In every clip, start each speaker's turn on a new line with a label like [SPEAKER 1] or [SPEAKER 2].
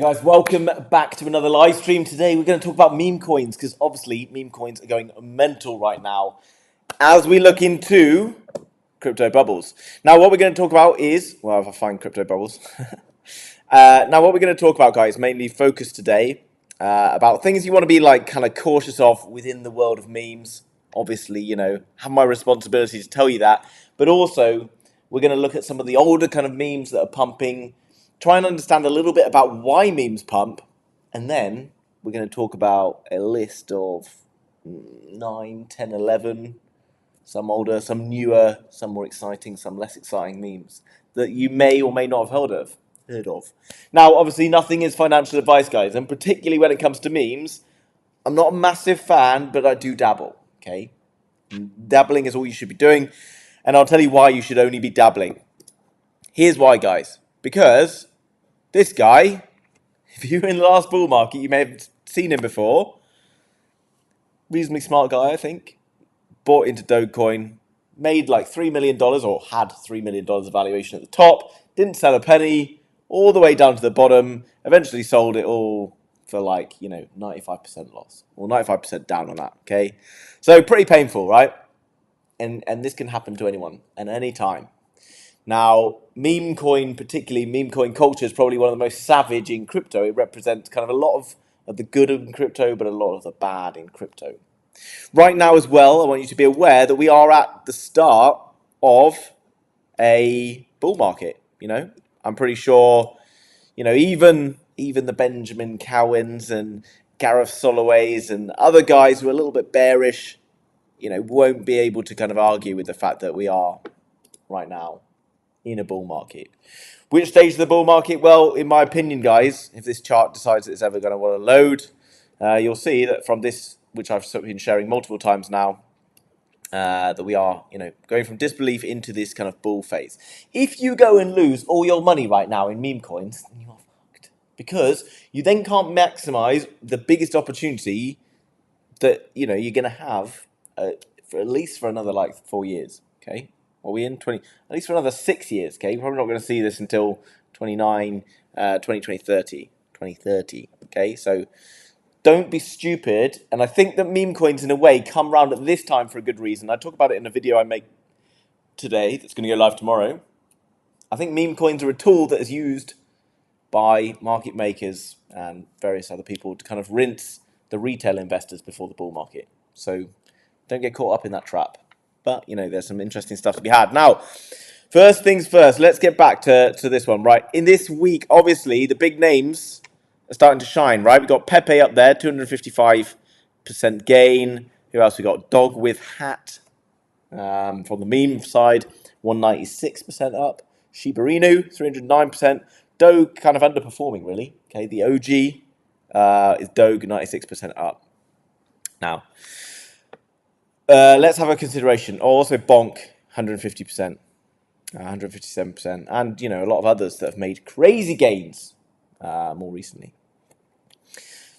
[SPEAKER 1] Guys, welcome back to another live stream. Today we're going to talk about meme coins because obviously meme coins are going mental right now as we look into crypto bubbles. Now what we're going to talk about is, well, if I find crypto bubbles. Now what we're going to talk about, guys, mainly focus today about things you want to be like kind of cautious of within the world of memes. Obviously, you know, have my responsibility to tell you that, but also we're going to look at some of the older kind of memes that are pumping, try and understand a little bit about why memes pump, and then we're going to talk about a list of 9, 10, 11, some older, some newer, some more exciting, some less exciting memes that you may or may not have heard of. Now, obviously, nothing is financial advice, guys, and particularly when it comes to memes, I'm not a massive fan, but I do dabble, okay? Dabbling is all you should be doing, and I'll tell you why you should only be dabbling. Here's why, guys. Because this guy, if you were in the last bull market, you may have seen him before. Reasonably smart guy, I think. Bought into Dogecoin, made like $3 million, or had $3 million of valuation at the top. Didn't sell a penny, all the way down to the bottom. Eventually sold it all for like, 95% loss. Or 95% down on that, okay? So pretty painful, right? And this can happen to anyone at any time. Now, meme coin, particularly meme coin culture, is probably one of the most savage in crypto. It represents kind of a lot of the good in crypto, but a lot of the bad in crypto. Right now as well, I want you to be aware that we are at the start of a bull market. I'm pretty sure, even the Benjamin Cowens and Gareth Soloways and other guys who are a little bit bearish, won't be able to kind of argue with the fact that we are right now in a bull market. Which stage of the bull market? Well, in my opinion, guys, if this chart decides it's ever going to want to load, you'll see that from this, which I've been sharing multiple times now, that we are, going from disbelief into this kind of bull phase. If you go and lose all your money right now in meme coins, then you are fucked. Because you then can't maximize the biggest opportunity that, you're going to have for at least for another like 4 years, okay? Are we in 20? At least for another 6 years, okay? We're probably not going to see this until 2030, okay? So don't be stupid. And I think that meme coins, in a way, come round at this time for a good reason. I talk about it in a video I make today that's going to go live tomorrow. I think meme coins are a tool that is used by market makers and various other people to kind of rinse the retail investors before the bull market. So don't get caught up in that trap. But, there's some interesting stuff to be had. Now, first things first, let's get back to this one, right? In this week, obviously, the big names are starting to shine, right? We've got Pepe up there, 255% gain. Who else we got? Dog with Hat from the meme side, 196% up. Shiba Inu, 309%. Doge kind of underperforming, really. Okay, the OG is Doge, 96% up. Now, let's have a consideration. Also, Bonk, 150%, 157%, and a lot of others that have made crazy gains more recently.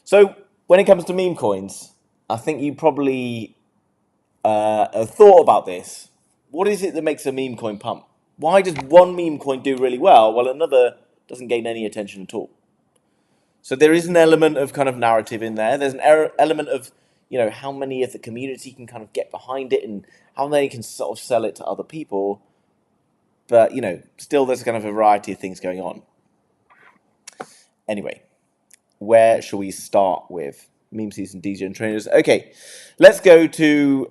[SPEAKER 1] So when it comes to meme coins, I think you probably have thought about this. What is it that makes a meme coin pump? Why does one meme coin do really well while another doesn't gain any attention at all? So there is an element of kind of narrative in there. There's an element of how many of the community can kind of get behind it and how they can sort of sell it to other people. But, still there's kind of a variety of things going on. Anyway, where shall we start with? Meme season, DJ and trainers. Okay, let's go to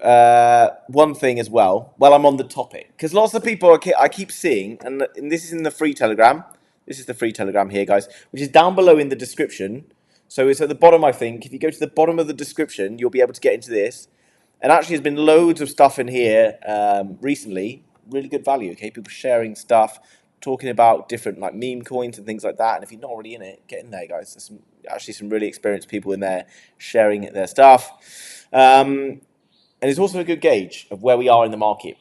[SPEAKER 1] one thing as well while I'm on the topic. Because lots of people I keep seeing, and this is in the free Telegram. This is the free Telegram here, guys, which is down below in the description. So it's at the bottom, I think. If you go to the bottom of the description, you'll be able to get into this. And actually, there's been loads of stuff in here recently. Really good value, okay? People sharing stuff, talking about different like meme coins and things like that. And if you're not already in it, get in there, guys. There's actually some really experienced people in there sharing their stuff. And it's also a good gauge of where we are in the market.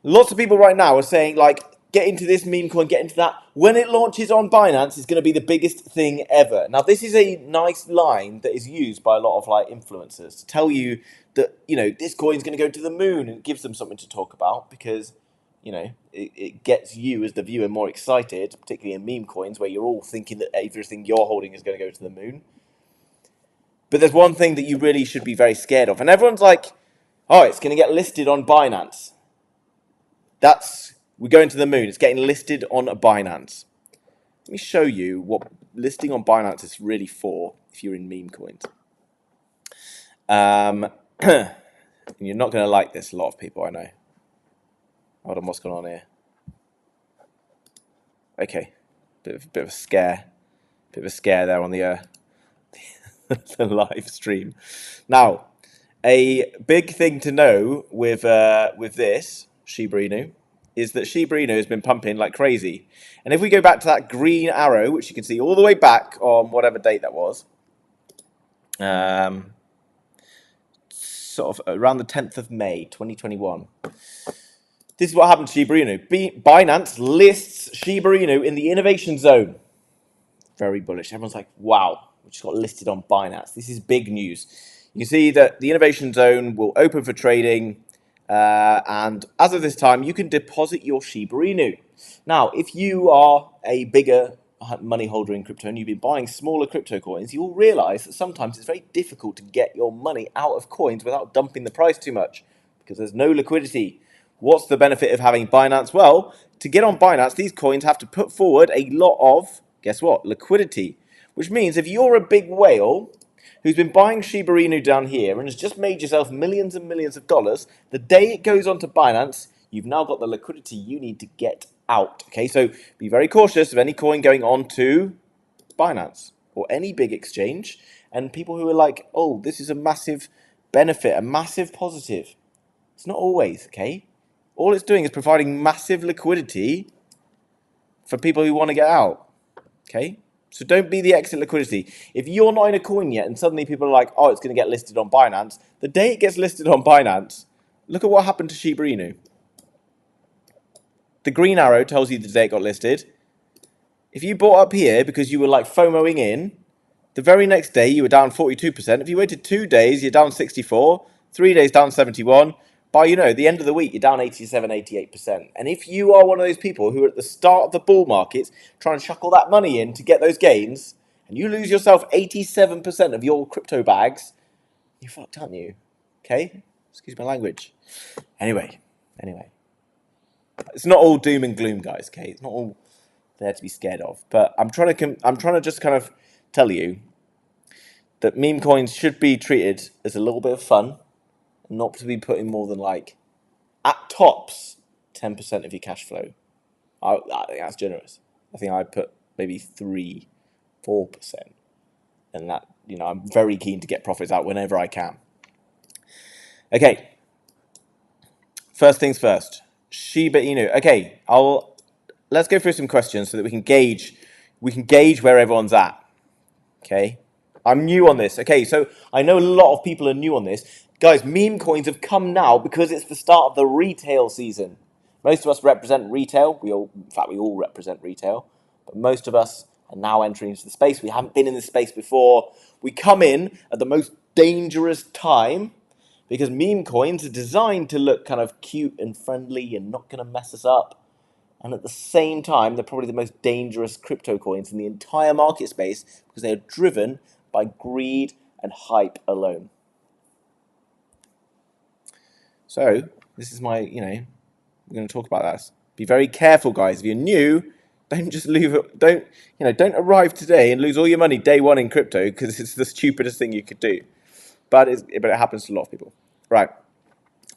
[SPEAKER 1] Lots of people right now are saying, like, get into this meme coin, get into that. When it launches on Binance, it's going to be the biggest thing ever. Now, this is a nice line that is used by a lot of like influencers to tell you that, this coin's going to go to the moon, and it gives them something to talk about because, you know, it gets you as the viewer more excited, particularly in meme coins, where you're all thinking that everything you're holding is going to go to the moon. But there's one thing that you really should be very scared of. And everyone's like, oh, it's going to get listed on Binance. We're going to the moon. It's getting listed on a Binance. Let me show you what listing on Binance is really for if you're in meme coins. You're not going to like this, a lot of people, I know. Hold on, what's going on here? Okay, bit of a scare. Bit of a scare there on the the live stream. Now, a big thing to know with this Shiba Inu is that Shiba Inu has been pumping like crazy. And if we go back to that green arrow, which you can see all the way back on whatever date that was, sort of around the 10th of May, 2021. This is what happened to Shiba Inu. Binance lists Shiba Inu in the innovation zone. Very bullish. Everyone's like, wow, we just got listed on Binance. This is big news. You can see that the innovation zone will open for trading. And as of this time, you can deposit your Shiba Inu. Now, if you are a bigger money holder in crypto and you've been buying smaller crypto coins, you will realize that sometimes it's very difficult to get your money out of coins without dumping the price too much because there's no liquidity. What's the benefit of having Binance? Well, to get on Binance, these coins have to put forward a lot of, guess what, liquidity. Which means if you're a big whale who's been buying Shiba Inu down here and has just made yourself millions and millions of dollars, the day it goes onto Binance, you've now got the liquidity you need to get out. Okay, so be very cautious of any coin going on to Binance or any big exchange. And people who are like, oh, this is a massive benefit, a massive positive. It's not always, okay? All it's doing is providing massive liquidity for people who want to get out, okay? So don't be the exit liquidity. If you're not in a coin yet and suddenly people are like, oh, it's going to get listed on Binance, the day it gets listed on Binance, look at what happened to Shiba Inu. The green arrow tells you the day it got listed. If you bought up here because you were like FOMOing in, the very next day you were down 42%. If you waited 2 days, you're down 64. 3 days down 71. By, the end of the week, you're down 87, 88%. And if you are one of those people who are at the start of the bull markets trying to chuck all that money in to get those gains, and you lose yourself 87% of your crypto bags, you're fucked, aren't you? Okay? Excuse my language. Anyway. It's not all doom and gloom, guys, okay? It's not all there to be scared of. But I'm trying to just kind of tell you that meme coins should be treated as a little bit of fun, not to be putting more than like, at tops, 10% of your cash flow. I think that's generous. I think I'd put maybe 3-4%. And that, I'm very keen to get profits out whenever I can. Okay. First things first. Shiba Inu. Okay, let's go through some questions so that we can gauge where everyone's at. Okay. I'm new on this. Okay, so I know a lot of people are new on this. Guys, meme coins have come now because it's the start of the retail season. Most of us represent retail. We all represent retail. But most of us are now entering into the space. We haven't been in this space before. We come in at the most dangerous time because meme coins are designed to look kind of cute and friendly and not going to mess us up. And at the same time, they're probably the most dangerous crypto coins in the entire market space because they are driven by greed and hype alone. So this is my, we're going to talk about that. Be very careful, guys. If you're new, don't just don't arrive today and lose all your money day one in crypto because it's the stupidest thing you could do. But it happens to a lot of people. Right.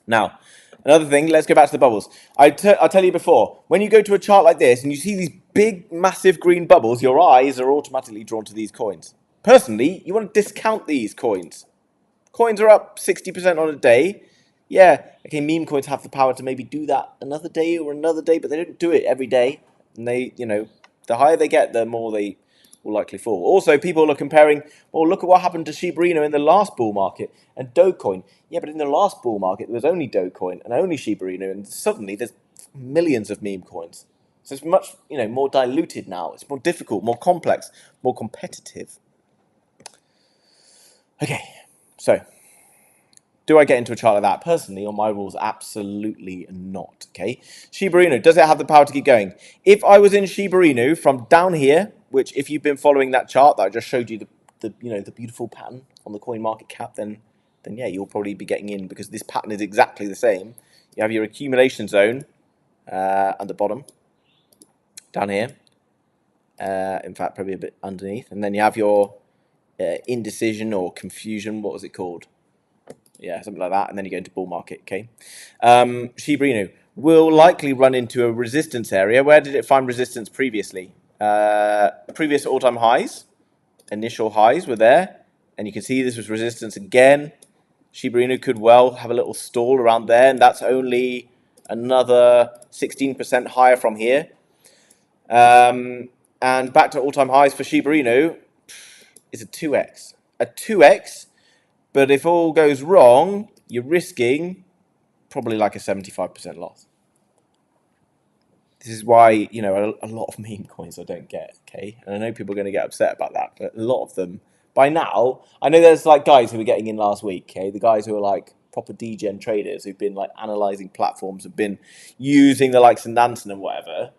[SPEAKER 1] Now, another thing, let's go back to the bubbles. I'll tell you before, when you go to a chart like this and you see these big, massive green bubbles, your eyes are automatically drawn to these coins. Personally, you want to discount these coins. Coins are up 60% on a day. Yeah, okay, meme coins have the power to maybe do that another day, but they don't do it every day. And they, the higher they get, the more they will likely fall. Also, people are comparing, well, look at what happened to Shiba Inu in the last bull market and Dogecoin. Yeah, but in the last bull market, there was only Dogecoin and only Shiba Inu, and suddenly there's millions of meme coins. So it's much, more diluted now. It's more difficult, more complex, more competitive. Okay, so Do I get into a chart like that? Personally, on my rules, absolutely not, okay? Shiba Inu, does it have the power to keep going? If I was in Shiba Inu from down here, which if you've been following that chart that I just showed you, the beautiful pattern on the coin market cap, then yeah, you'll probably be getting in because this pattern is exactly the same. You have your accumulation zone at the bottom, down here. In fact, probably a bit underneath. And then you have your indecision or confusion. What was it called? Yeah, something like that. And then you go into bull market, okay? Shiba Inu will likely run into a resistance area. Where did it find resistance previously? Previous all-time highs, initial highs were there. And you can see this was resistance again. Shiba Inu could well have a little stall around there. And that's only another 16% higher from here. And back to all-time highs for Shiba Inu is a 2x. A 2x, but if all goes wrong, you're risking probably like a 75% loss. This is why, you know, a lot of meme coins I don't get, okay? And I know people are going to get upset about that, but a lot of them, by now, I know there's like guys who were getting in last week, okay? The guys who are like proper degen traders who've been like analyzing platforms, have been using the likes of Nansen and whatever.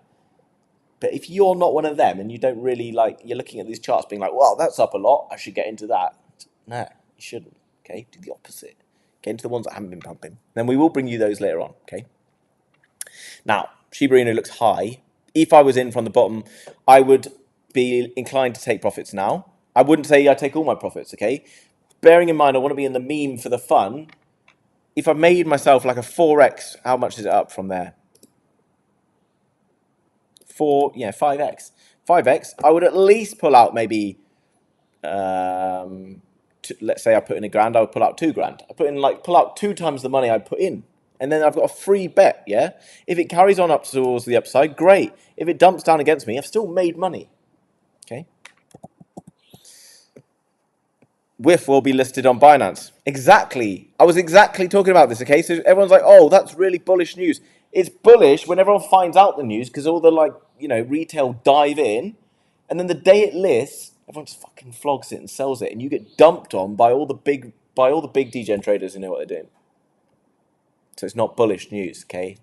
[SPEAKER 1] But if you're not one of them and you don't really like, you're looking at these charts being like, well, that's up a lot, I should get into that. No, you shouldn't, okay? Do the opposite. Get into the ones that haven't been pumping. Then we will bring you those later on, okay? Now, Shiba Inu looks high. If I was in from the bottom, I would be inclined to take profits now. I wouldn't say I take all my profits, okay? Bearing in mind, I want to be in the meme for the fun. If I made myself like a 4x, how much is it up from there? 5x. 5x, I would at least pull out maybe, let's say I put in $1,000, I would pull out $2,000. I pull out 2 times the money I put in. And then I've got a free bet, yeah? If it carries on up towards the upside, great. If it dumps down against me, I've still made money, okay? WIF will be listed on Binance. Exactly. I was exactly talking about this, okay? So everyone's like, oh, that's really bullish news. It's bullish when everyone finds out the news because all the, like, you know, retail dive in. And then the day it lists, everyone just fucking flogs it and sells it. And you get dumped on by all the big degen traders who know what they're doing. So it's not bullish news, okay?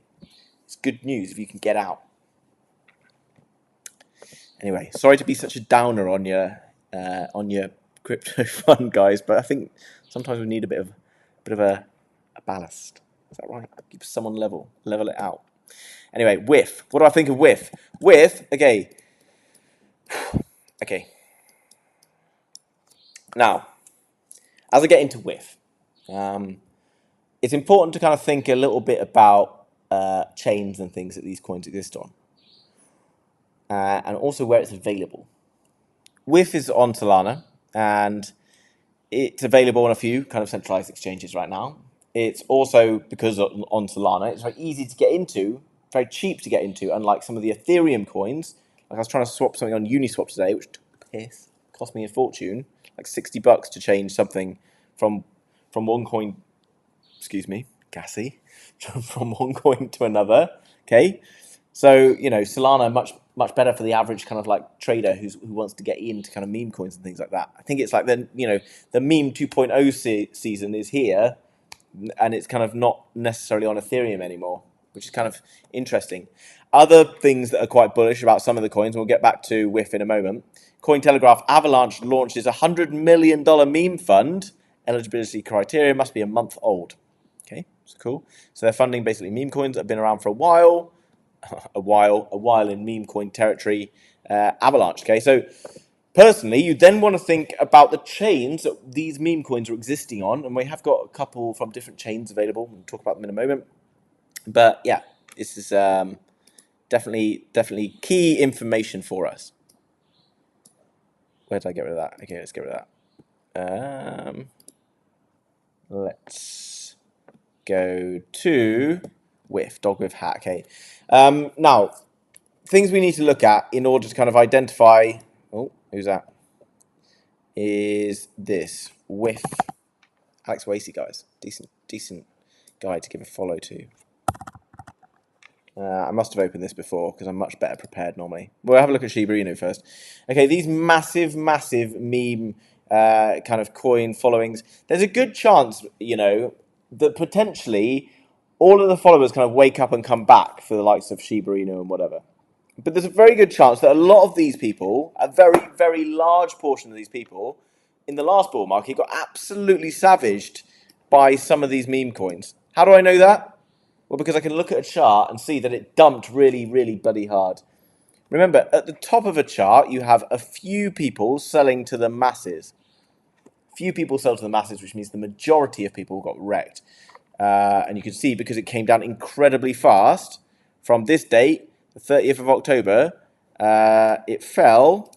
[SPEAKER 1] It's good news if you can get out. Anyway, sorry to be such a downer on your crypto fund, guys, but I think sometimes we need a bit of a ballast. Is that right? Keep someone level it out. Anyway, WIF. What do I think of WIF? WIF, okay. Okay. Now, as I get into WIF, it's important to kind of think a little bit about chains and things that these coins exist on. And also where it's available. WIF is on Solana, and it's available on a few kind of centralized exchanges right now. It's also, because on Solana, it's very easy to get into, very cheap to get into, unlike some of the Ethereum coins. Like I was trying to swap something on Uniswap today, which took the piss, cost me a fortune, like $60 to change something from one coin, excuse me, gassy, from one coin to another, okay? So, you know, Solana much better for the average kind of like trader who wants to get into kind of meme coins and things like that. I think it's like the meme 2.0 season is here, and it's kind of not necessarily on Ethereum anymore, which is kind of interesting. Other things that are quite bullish about some of the coins, and we'll get back to WIF in a moment. Cointelegraph Avalanche launches a $100 million meme fund. Eligibility criteria must be a month old. Okay, it's cool. So they're funding basically meme coins that have been around for a while. A while in meme coin territory. Avalanche, okay? So personally, you then want to think about the chains that these meme coins are existing on, and we have got a couple from different chains available. We'll talk about them in a moment. But yeah, this is definitely key information for us. Where did I get rid of that? Okay, let's get rid of that. Let's go to WIF, dog with hat, okay. Now, things we need to look at in order to kind of identify, oh, who's that? Is this WIF. Alex Wasey, guys. Decent guy to give a follow to. I must have opened this before because I'm much better prepared normally. We'll have a look at Shiba Inu first. Okay, these massive meme kind of coin followings. There's a good chance, you know, that potentially all of the followers kind of wake up and come back for the likes of Shiba Inu and whatever. But there's a very good chance that a lot of these people, a very, very large portion of these people, in the last bull market got absolutely savaged by some of these meme coins. How do I know that? Well, because I can look at a chart and see that it dumped really, really bloody hard. Remember, at the top of a chart, you have a few people selling to the masses. Few people sell to the masses, which means the majority of people got wrecked. And you can see, because it came down incredibly fast, from this date, the 30th of October, it fell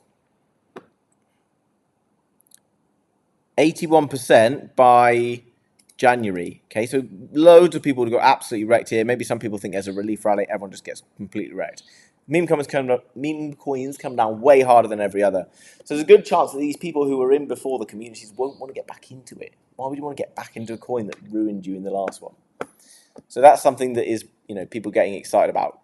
[SPEAKER 1] 81% by January. Okay, so loads of people got absolutely wrecked here. Maybe some people think there's a relief rally. Everyone just gets completely wrecked. Meme coins come down way harder than every other. So there's a good chance that these people who were in before the communities won't want to get back into it. Why would you want to get back into a coin that ruined you in the last one? So that's something that is, people getting excited about.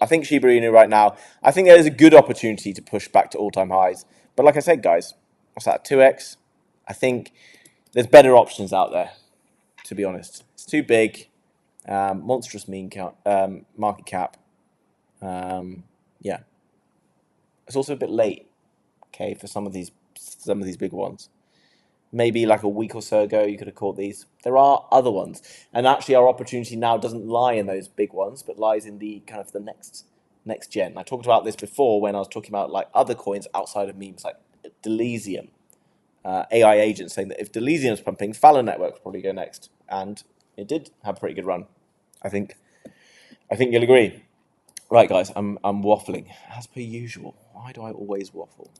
[SPEAKER 1] I think Shiba Inu right now, I think there is a good opportunity to push back to all-time highs. But like I said, guys, what's that, 2x? I think there's better options out there, to be honest. It's too big, monstrous market cap. Yeah, it's also a bit late, okay, for some of these big ones. Maybe like a week or so ago, you could have caught these. There are other ones, and actually, our opportunity now doesn't lie in those big ones, but lies in the kind of the next gen. I talked about this before when I was talking about like other coins outside of memes, like Delesium, AI agent saying that if Delesium's pumping, Fallow Network will probably go next, and it did have a pretty good run. I think you'll agree. Right, guys, I'm waffling as per usual. Why do I always waffle?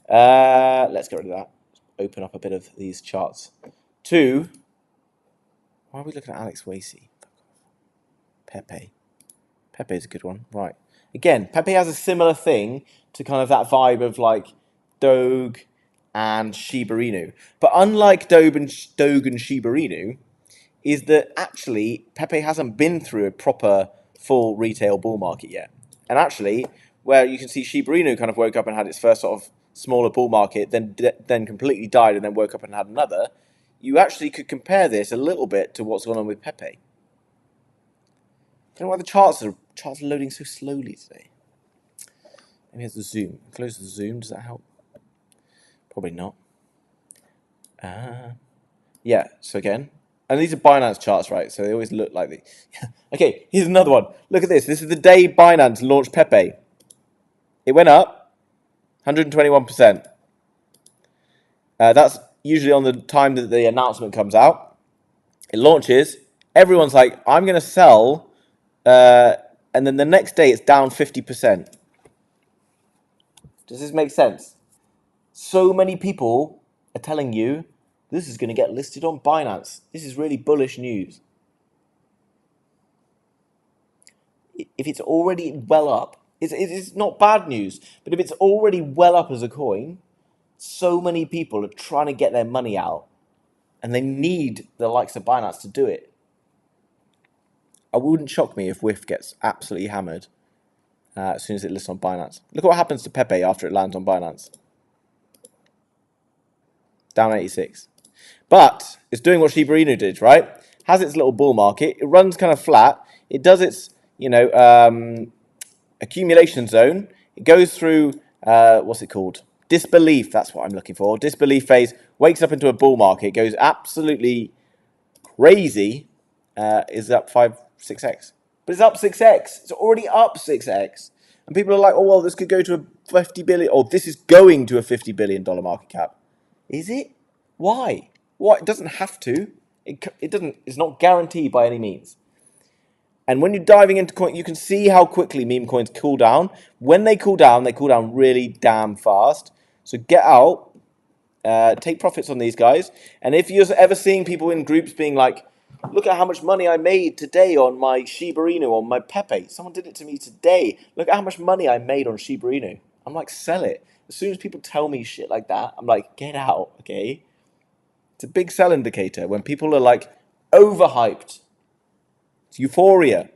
[SPEAKER 1] Let's get rid of that. Open up a bit of these charts. Why are we looking at Alex Wasey? Pepe. Pepe is a good one. Right. Again, Pepe has a similar thing to kind of that vibe of like Doge and Shiba Inu. But unlike Doge and Shiba Inu, is that actually Pepe hasn't been through a proper full retail bull market yet. And actually, where you can see Shiba Inu kind of woke up and had its first sort of smaller bull market, then completely died and then woke up and had another, you actually could compare this a little bit to what's going on with Pepe. I don't know why the charts are loading so slowly today. Maybe it's the zoom. Close the zoom. Does that help? Probably not. Yeah, so again, and these are Binance charts, right? So they always look like the. Okay, here's another one. Look at this. This is the day Binance launched Pepe. It went up 121%. That's usually on the time that the announcement comes out. It launches. Everyone's like, I'm going to sell. And then the next day, it's down 50%. Does this make sense? So many people are telling you this is going to get listed on Binance. This is really bullish news. If it's already well up, it's not bad news. But if it's already well up as a coin, so many people are trying to get their money out. And they need the likes of Binance to do it. It wouldn't shock me if WIF gets absolutely hammered as soon as it lists on Binance. Look at what happens to Pepe after it lands on Binance. Down 86. But it's doing what Shiba Inu did, right? Has its little bull market. It runs kind of flat. It does its, accumulation zone. It goes through, what's it called? Disbelief. That's what I'm looking for. Disbelief phase. Wakes up into a bull market. Goes absolutely crazy. Is up 6x. But it's up 6x. It's already up 6x. And people are like, oh, well, this could go to a 50 billion, or this is going to a $50 billion market cap. Is it? Why? Why? It doesn't have to. It doesn't. It's not guaranteed by any means. And when you're diving into coin, you can see how quickly meme coins cool down. When they cool down really damn fast. So get out, take profits on these guys. And if you're ever seeing people in groups being like, look at how much money I made today on my Shiba Inu, on my Pepe. Someone did it to me today. Look at how much money I made on Shiba Inu. I'm like, sell it. As soon as people tell me shit like that, I'm like, get out, okay? It's a big sell indicator when people are like overhyped. It's euphoria.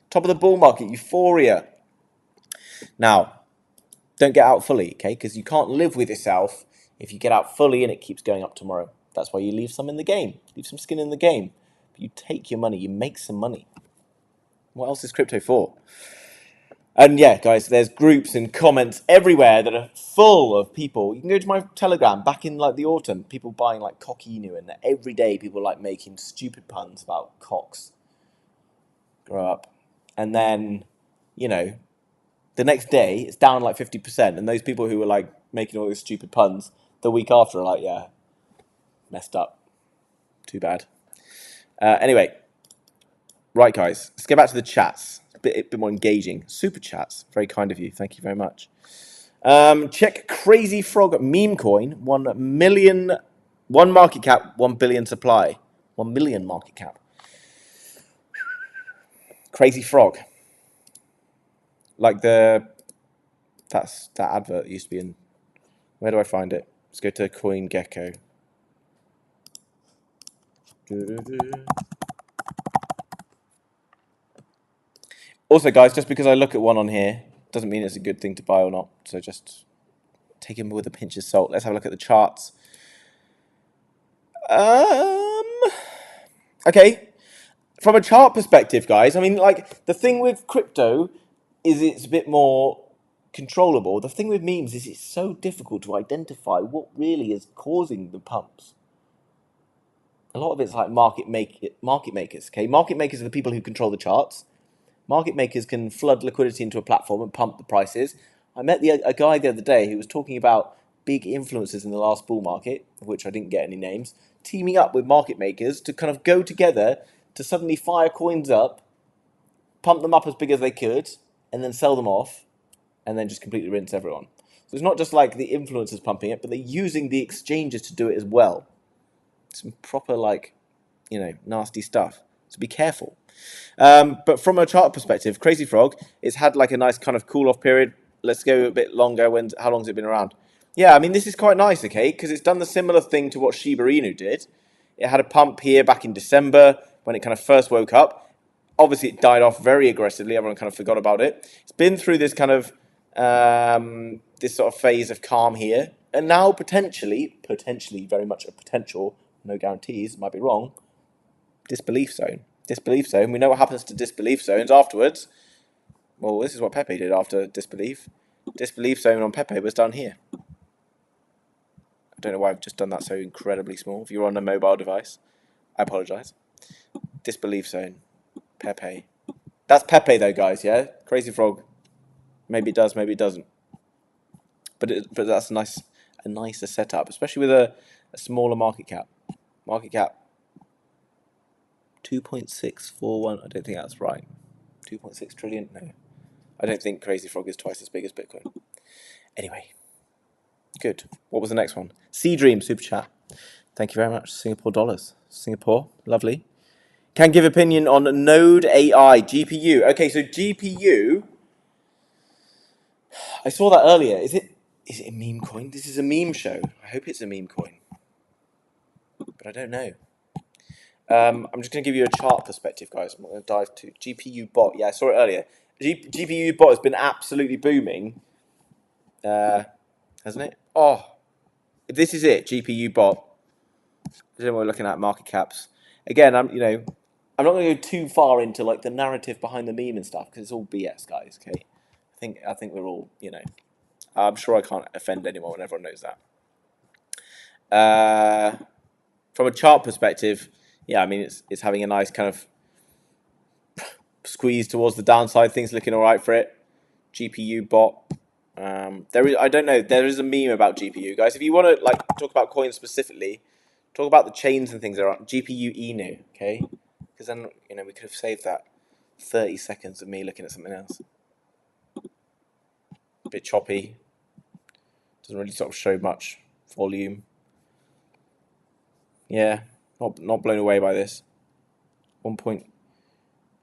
[SPEAKER 1] Top of the bull market, euphoria. Now, don't get out fully, okay? Because you can't live with yourself if you get out fully and it keeps going up tomorrow. That's why you leave some in the game. Leave some skin in the game. You take your money, you make some money. What else is crypto for? And yeah, guys, there's groups and comments everywhere that are full of people. You can go to my Telegram back in like the autumn, people buying like cock inu, and every day people like making stupid puns about cocks. Grow up. And then, you know, the next day it's down like 50%, and those people who were like making all those stupid puns the week after are like, yeah, messed up. Too bad. Anyway, right, guys, let's get back to the chats. A bit more engaging. Super chats. Very kind of you. Thank you very much. Check Crazy Frog meme coin. 1 million, 1 market cap, 1 billion supply. 1 million market cap. Crazy Frog. Like that advert used to be in. Where do I find it? Let's go to CoinGecko. Also, guys, just because I look at one on here doesn't mean it's a good thing to buy or not. So just take it with a pinch of salt. Let's have a look at the charts. Okay. From a chart perspective, guys, I mean, like, the thing with crypto is it's a bit more controllable. The thing with memes is it's so difficult to identify what really is causing the pumps. A lot of it's like market makers, okay? Market makers are the people who control the charts. Market makers can flood liquidity into a platform and pump the prices. I met a guy the other day who was talking about big influencers in the last bull market, of which I didn't get any names, teaming up with market makers to kind of go together to suddenly fire coins up, pump them up as big as they could, and then sell them off, and then just completely rinse everyone. So it's not just like the influencers pumping it, but they're using the exchanges to do it as well. Some proper, like, you know, nasty stuff. So be careful. But from a chart perspective, Crazy Frog, it's had like a nice kind of cool off period. Let's go a bit longer. How long has it been around? Yeah, I mean, this is quite nice, okay, because it's done the similar thing to what Shiba Inu did. It had a pump here back in December when it kind of first woke up. Obviously, it died off very aggressively. Everyone kind of forgot about it. It's been through this kind of this sort of phase of calm here, and now potentially, very much a potential, no guarantees, might be wrong, disbelief zone. Disbelief zone. We know what happens to disbelief zones afterwards. Well, this is what Pepe did after disbelief. Disbelief zone on Pepe was done here. I don't know why I've just done that so incredibly small. If you're on a mobile device, I apologise. Disbelief zone. Pepe. That's Pepe though, guys, yeah? Crazy Frog. Maybe it does, maybe it doesn't. But that's a nicer setup, especially with a smaller market cap. Market cap 2.641. I don't think that's right. 2.6 trillion? No. I don't think Crazy Frog is twice as big as Bitcoin. Anyway. Good. What was the next one? Sea Dream Super Chat. Thank you very much. Singapore dollars. Singapore. Lovely. Can give opinion on Node AI GPU. Okay, so GPU. I saw that earlier. Is it a meme coin? This is a meme show. I hope it's a meme coin. But I don't know. I'm just going to give you a chart perspective, guys. I'm not going to dive to GPU bot. Yeah, I saw it earlier. GPU bot has been absolutely booming. Hasn't it? Oh, if this is it, GPU bot. I don't know what we're looking at, market caps. Again, I'm not going to go too far into like the narrative behind the meme and stuff because it's all BS, guys. Okay, I think we're all, I'm sure I can't offend anyone when everyone knows that. From a chart perspective, yeah, I mean it's having a nice kind of squeeze towards the downside. Things looking all right for it. GPU bot. I don't know. There is a meme about GPU, guys. If you want to like talk about coins specifically, talk about the chains and things that are on GPU Inu, okay? Because then we could have saved that 30 seconds of me looking at something else. A bit choppy. Doesn't really sort of show much volume. Yeah, not blown away by this.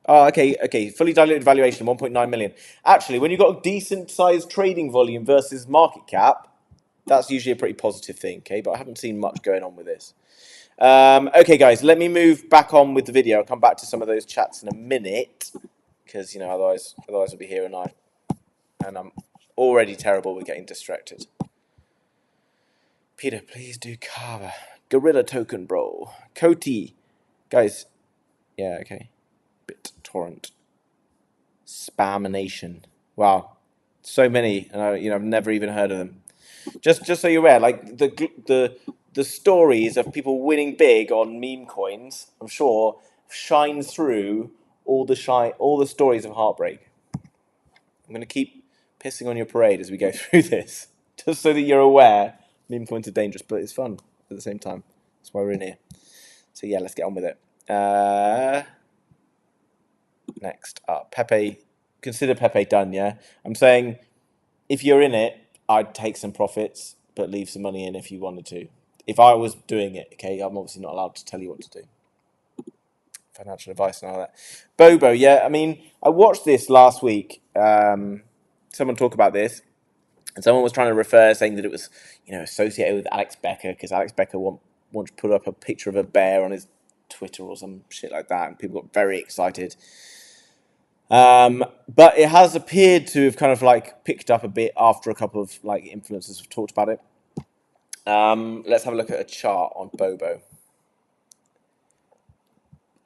[SPEAKER 1] Okay. Fully diluted valuation, 1.9 million. Actually, when you've got a decent sized trading volume versus market cap, that's usually a pretty positive thing, okay? But I haven't seen much going on with this. Okay, guys, let me move back on with the video. I'll come back to some of those chats in a minute, because otherwise I'll be here all night, and I'm already terrible with getting distracted. Peter, please do Kava. Gorilla token, bro. Coty, guys. Yeah, okay. BitTorrent. Spam Nation. Wow. So many, and I've never even heard of them. Just so you're aware, like the stories of people winning big on meme coins, I'm sure, shine through all the stories of heartbreak. I'm gonna keep pissing on your parade as we go through this, just so that you're aware. Meme coins are dangerous, but it's fun at the same time. That's why we're in here. So yeah, let's get on with it. Next up, Pepe. Consider Pepe done. Yeah, I'm saying if you're in it, I'd take some profits, but leave some money in if you wanted to. If I was doing it, okay, I'm obviously not allowed to tell you what to do. Financial advice and all that. Bobo, yeah, I mean, I watched this last week. Someone talk about this, and someone was trying to refer, saying that it was, associated with Alex Becker, because Alex Becker once put up a picture of a bear on his Twitter or some shit like that, and people got very excited. But it has appeared to have kind of like picked up a bit after a couple of like influencers have talked about it. Let's have a look at a chart on Bobo.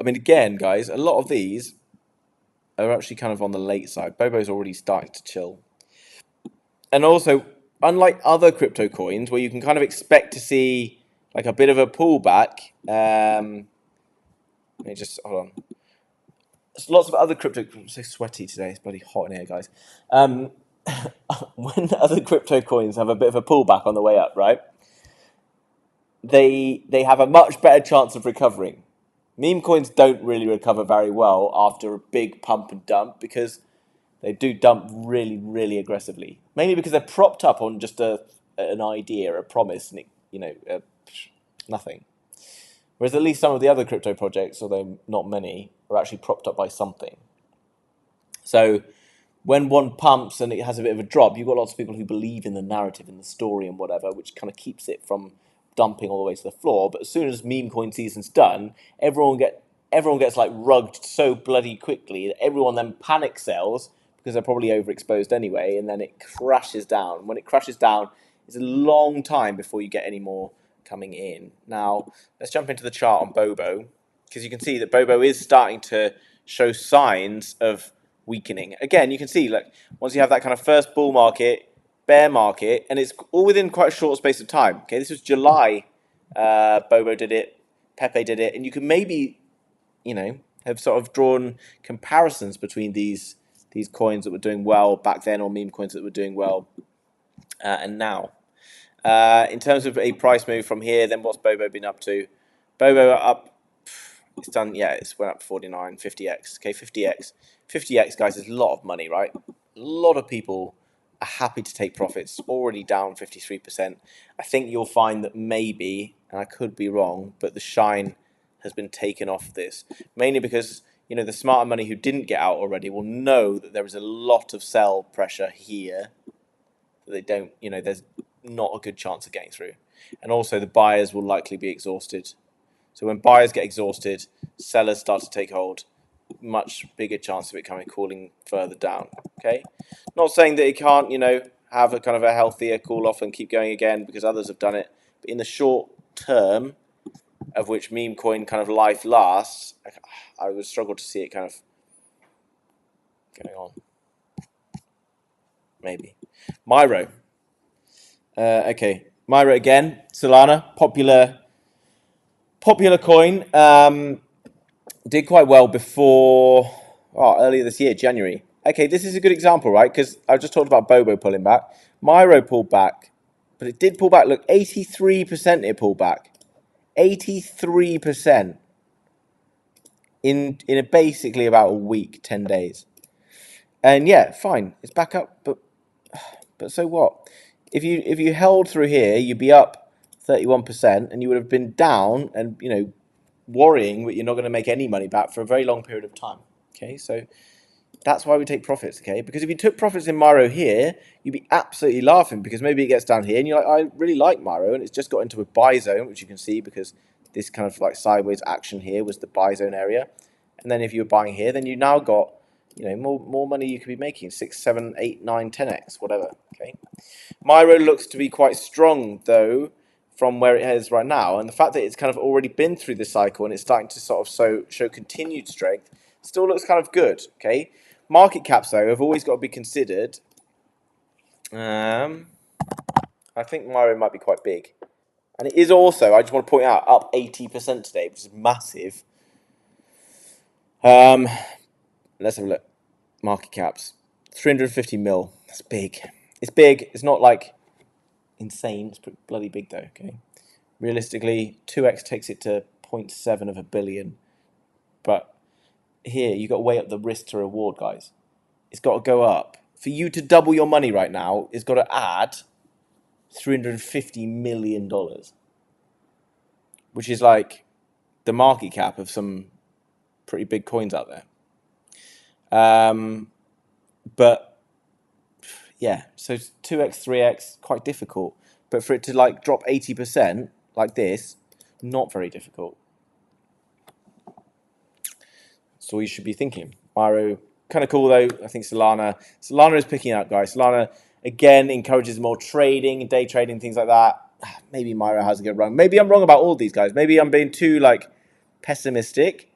[SPEAKER 1] I mean, again, guys, a lot of these are actually kind of on the late side. Bobo's already starting to chill. And also, unlike other crypto coins where you can kind of expect to see like a bit of a pullback, let me just hold on. There's lots of other crypto. I'm so sweaty today. It's bloody hot in here, guys. When other crypto coins have a bit of a pullback on the way up, right? They have a much better chance of recovering. Meme coins don't really recover very well after a big pump and dump because they do dump really, really aggressively. Mainly because they're propped up on just an idea, a promise, and nothing. Whereas at least some of the other crypto projects, although not many, are actually propped up by something. So when one pumps and it has a bit of a drop, you've got lots of people who believe in the narrative and the story and whatever, which kind of keeps it from dumping all the way to the floor. But as soon as meme coin season's done, everyone gets like rugged so bloody quickly that everyone then panic sells because they're probably overexposed anyway, and then it crashes down. When it crashes down, it's a long time before you get any more coming in. Now, let's jump into the chart on Bobo, because you can see that Bobo is starting to show signs of weakening. Again, you can see, like, once you have that kind of first bull market, bear market, and it's all within quite a short space of time. Okay, this was July. Bobo did it, Pepe did it, and you can maybe, have sort of drawn comparisons between these coins that were doing well back then, or meme coins that were doing well, and now. In terms of a price move from here, then what's Bobo been up to? Bobo up, it's done, yeah, it's went up 49, 50x. Okay, 50x, guys, is a lot of money, right? A lot of people are happy to take profits, already down 53%. I think you'll find that maybe, and I could be wrong, but the shine has been taken off this, mainly because the smarter money who didn't get out already will know that there is a lot of sell pressure here. They don't, there's not a good chance of getting through, and also the buyers will likely be exhausted. So when buyers get exhausted, sellers start to take hold. Much bigger chance of it cooling further down. Okay, not saying that it can't, have a kind of a healthier cool off and keep going again because others have done it. But in the short term, of which meme coin kind of life lasts, I would struggle to see it kind of going on. Maybe Myro. Okay, Myro again. Solana, popular coin. Did quite well before, earlier this year, January. Okay, this is a good example, right? Because I just talked about Bobo pulling back. Myro pulled back, but it did pull back. Look, 83% it pulled back. 83% in basically about a week, 10 days. And yeah, fine, it's back up, but so what? If you held through here, you'd be up 31%, and you would have been down and worrying that you're not going to make any money back for a very long period of time. Okay, so that's why we take profits. Okay, because if you took profits in Myro here, you'd be absolutely laughing because maybe it gets down here and you're like, I really like Myro, and it's just got into a buy zone, which you can see because this kind of like sideways action here was the buy zone area. And then if you were buying here, then you now got more money you could be making, 6, 7, 8, 9, 10x, whatever. Okay, Myro looks to be quite strong though from where it is right now, and the fact that it's kind of already been through this cycle and it's starting to sort of show continued strength, still looks kind of good. Okay, market caps though have always got to be considered. I think Myro might be quite big, and it is also, I just want to point out, up 80% today, which is massive. Let's have a look. Market caps, 350 mil. That's big. It's big. It's not like insane. It's pretty bloody big though. Okay. Realistically, 2x takes it to 0.7 of a billion. But here, you've got to weigh up the risk to reward, guys. It's got to go up. For you to double your money right now, it's got to add $350 million, which is like the market cap of some pretty big coins out there. But yeah, so 2x, 3x, quite difficult. But for it to like drop 80% like this, not very difficult. That's all you should be thinking. Myro, kind of cool though. I think Solana is picking up, guys. Solana again encourages more trading, day trading, things like that. Maybe Myro has a good run. Maybe I'm wrong about all these guys. Maybe I'm being too like pessimistic.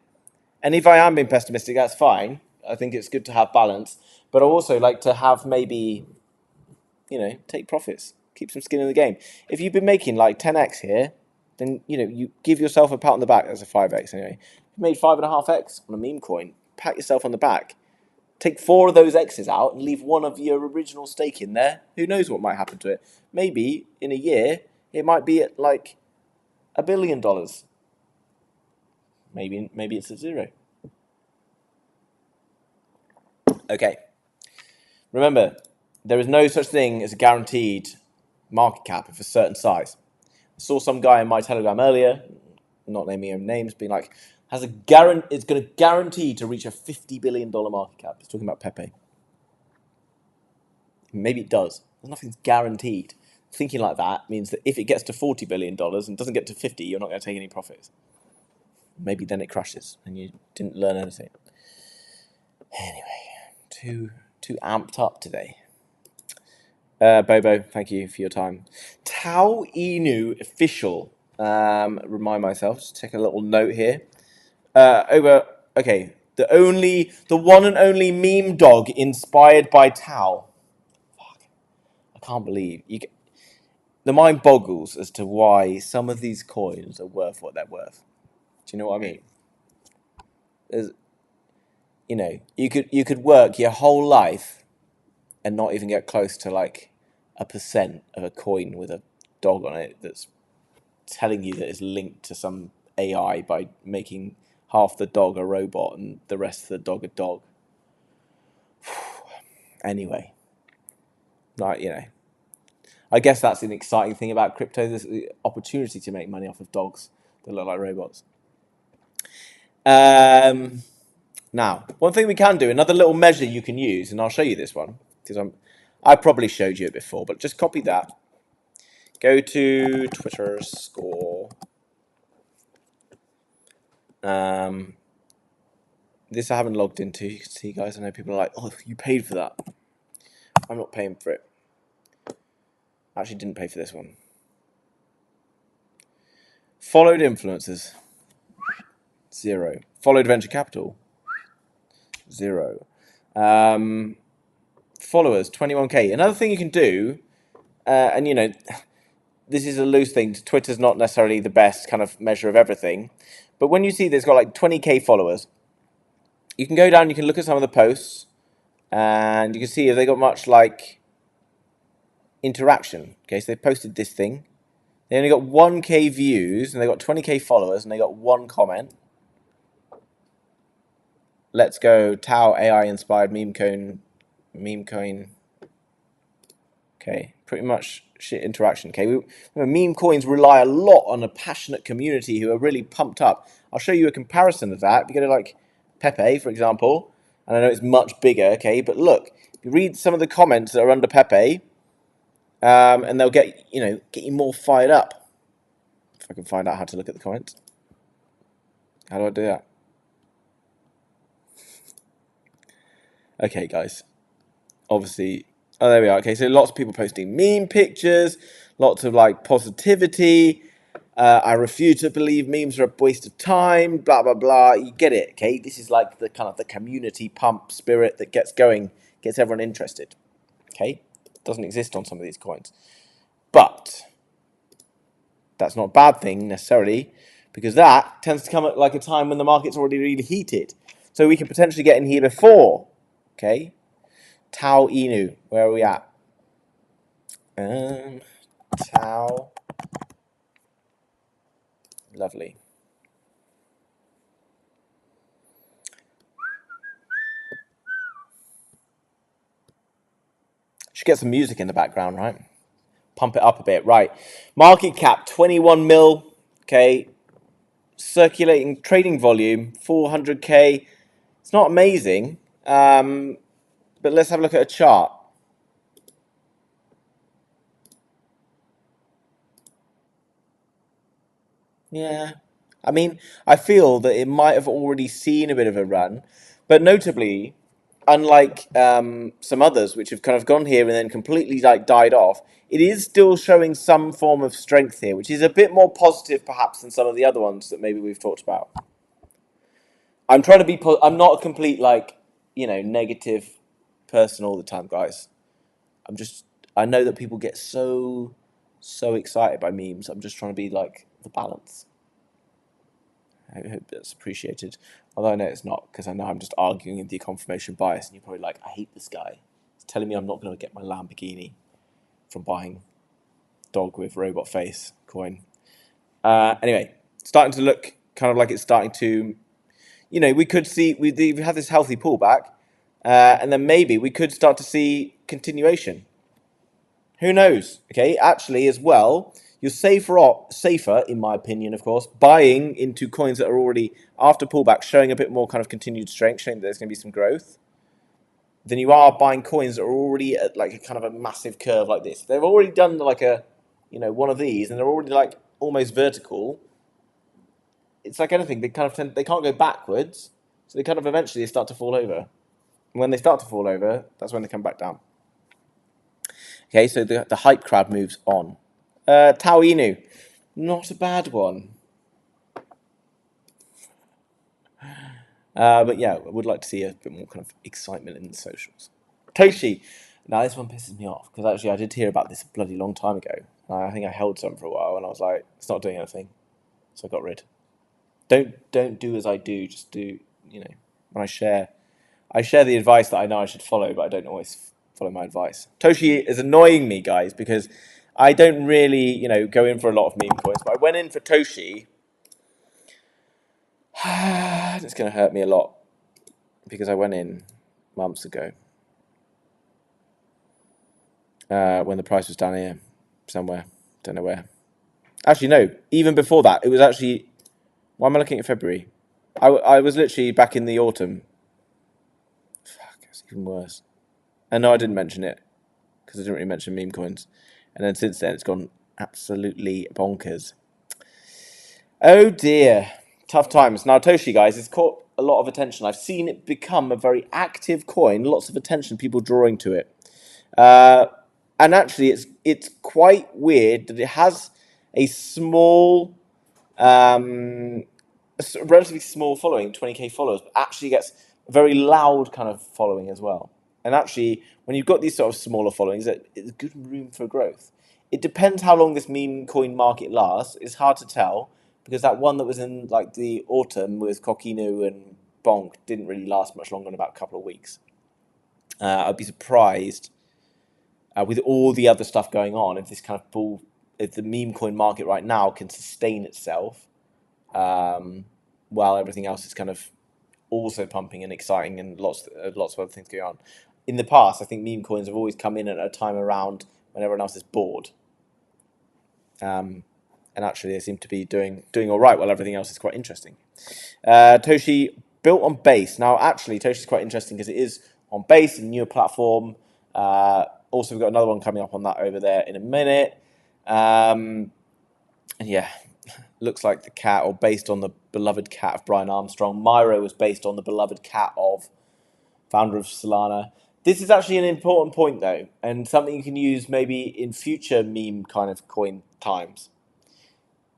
[SPEAKER 1] And if I am being pessimistic, that's fine. I think it's good to have balance. But I also like to have maybe, you know, take profits, keep some skin in the game. If you've been making like 10x here, then, you know, you give yourself a pat on the back. That's a 5x anyway. You made 5.5x on a meme coin. Pat yourself on the back. Take 4 of those X's out and leave 1 of your original stake in there. Who knows what might happen to it? Maybe in a year, it might be at like $1 billion. Maybe it's at 0. Okay. Remember, there is no such thing as a guaranteed market cap of a certain size. I saw some guy in my Telegram earlier, not naming any names, being like, it's going to guarantee to reach a $50 billion market cap. He's talking about Pepe. Maybe it does. Nothing's guaranteed. Thinking like that means that if it gets to $40 billion and doesn't get to 50, you're not going to take any profits. Maybe then it crashes and you didn't learn anything. Anyway, too amped up today. Bobo, thank you for your time. TWU official. Remind myself, just take a little note here. Okay, the one and only meme dog inspired by Tao. Fuck, I can't believe the mind boggles as to why some of these coins are worth what they're worth. Do you know what I mean? You know, you could work your whole life and not even get close to like 1% of a coin with a dog on it that's telling you that it's linked to some AI by making half the dog a robot and the rest of the dog a dog. Anyway, like, you know, I guess that's an exciting thing about crypto. There's the opportunity to make money off of dogs that look like robots. Now, one thing we can do, another little measure you can use, and I'll show you this one because I probably showed you it before, but just copy that. Go to Twitter score. This I haven't logged into. You can see, guys. I know people are like, "Oh, you paid for that." I'm not paying for it. I actually didn't pay for this one. Followed influencers, 0. Followed venture capital, 0. Followers, 21k. Another thing you can do, and you know, this is a loose thing. Twitter's not necessarily the best kind of measure of everything, but when you see there's got like 20k followers, you can go down. You can look at some of the posts, and you can see if they got much like interaction. Okay, so they posted this thing. They only got 1k views, and they got 20k followers, and they got 1 comment. Let's go Tao AI inspired meme coin. Okay, pretty much shit interaction. Okay, meme coins rely a lot on a passionate community who are really pumped up. I'll show you a comparison of that. If you go to like Pepe, for example, and I know it's much bigger. Okay, but look, you read some of the comments that are under Pepe, and they'll get you more fired up. If I can find out how to look at the comments, how do I do that? Okay, guys. Obviously, oh, there we are. Okay, so lots of people posting meme pictures, lots of like positivity. I refuse to believe memes are a waste of time, blah, blah, blah. You get it, okay? This is like the kind of the community pump spirit that gets going, gets everyone interested, okay? It doesn't exist on some of these coins. But that's not a bad thing necessarily, because that tends to come at like a time when the market's already really heated. So we can potentially get in here before, okay? TWU, where are we at? TWU. Lovely. Should get some music in the background, right? Pump it up a bit, right? Market cap 21 mil, okay. Circulating trading volume 400k. It's not amazing, but let's have a look at a chart. Yeah, I mean, I feel that it might have already seen a bit of a run, but notably, unlike some others which have kind of gone here and then completely like died off, it is still showing some form of strength here, which is a bit more positive perhaps than some of the other ones that maybe we've talked about. I'm trying to be. I'm not a complete like negative person all the time, guys. I'm just. I know that people get so excited by memes. I'm just trying to be like the balance. I hope that's appreciated. Although I know it's not, because I know I'm just arguing in the confirmation bias, and you're probably like, I hate this guy. He's telling me I'm not going to get my Lamborghini from buying dog with robot face coin. Anyway, starting to look kind of like it's starting to, we could see, we've had this healthy pullback, and then maybe we could start to see continuation. Who knows? Okay, actually, as well, you're safer, in my opinion, of course, buying into coins that are already, after pullback, showing a bit more kind of continued strength, showing that there's going to be some growth, than you are buying coins that are already at like a kind of a massive curve like this. They've already done like a, one of these, and they're already like almost vertical. It's like anything; they kind of they can't go backwards, so they kind of eventually start to fall over. And when they start to fall over, that's when they come back down. Okay, so the hype crowd moves on. TWU, not a bad one. But yeah, I would like to see a bit more kind of excitement in the socials. Toshi. Now this one pisses me off, because actually I did hear about this a bloody long time ago. I think I held some for a while, and I was like, it's not doing anything. So I got rid. Don't do as I do, just do, when I share the advice that I know I should follow, but I don't always follow my advice. Toshi is annoying me, guys, because I don't really, go in for a lot of meme coins, but I went in for Toshi. It's going to hurt me a lot, because I went in months ago when the price was down here somewhere. Don't know where. Actually, no. Even before that, it was actually... Why am I looking at February? I was literally back in the autumn. Fuck, it's even worse. And no, I didn't mention it, because I didn't really mention meme coins. And then since then, it's gone absolutely bonkers. Oh dear. Tough times. Now, Toshi, guys, it's caught a lot of attention. I've seen it become a very active coin. Lots of attention, people drawing to it. And actually, it's quite weird that it has a small, a relatively small following, 20k followers, but actually gets a very loud kind of following as well. And actually, when you've got these sort of smaller followings, it's good room for growth. It depends how long this meme coin market lasts. It's hard to tell, because that one that was in like the autumn with Kokinu and Bonk didn't really last much longer than about a couple of weeks. I'd be surprised with all the other stuff going on if this kind of if the meme coin market right now can sustain itself while everything else is kind of also pumping and exciting and lots of other things going on. In the past, I think meme coins have always come in at a time around when everyone else is bored. And actually, they seem to be doing all right while everything else is quite interesting. Toshi built on Base. Now, actually, Toshi is quite interesting because it is on Base, a newer platform. Also, we've got another one coming up on that over there in a minute. And yeah, looks like the cat, or based on the beloved cat of Brian Armstrong. Myro was based on the beloved cat of founder of Solana. This is actually an important point, though, and something you can use maybe in future meme kind of coin times.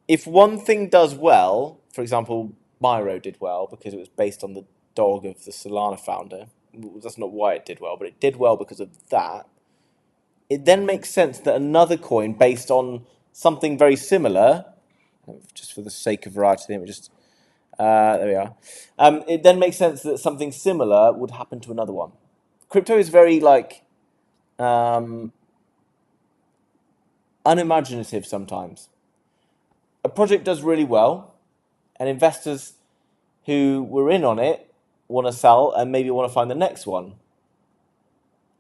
[SPEAKER 1] If one thing does well, for example, Myro did well because it was based on the dog of the Solana founder. That's not why it did well, but it did well because of that. It then makes sense that another coin based on something very similar, just for the sake of variety, let me just, there we are. It then makes sense that something similar would happen to another one. Crypto is very unimaginative sometimes. A project does really well, and investors who were in on it want to sell and maybe want to find the next one.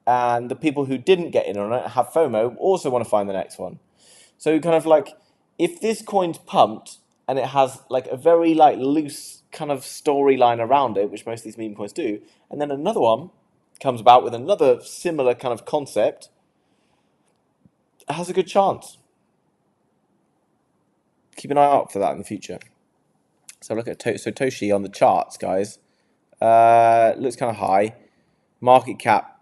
[SPEAKER 1] And the people who didn't get in on it have FOMO, also want to find the next one. So kind of like, if this coin's pumped and it has like a very like loose kind of storyline around it, which most of these meme coins do, and then another one comes about with another similar kind of concept, it has a good chance. Keep an eye out for that in the future. So look at Toshi on the charts, guys. Looks kind of high. Market cap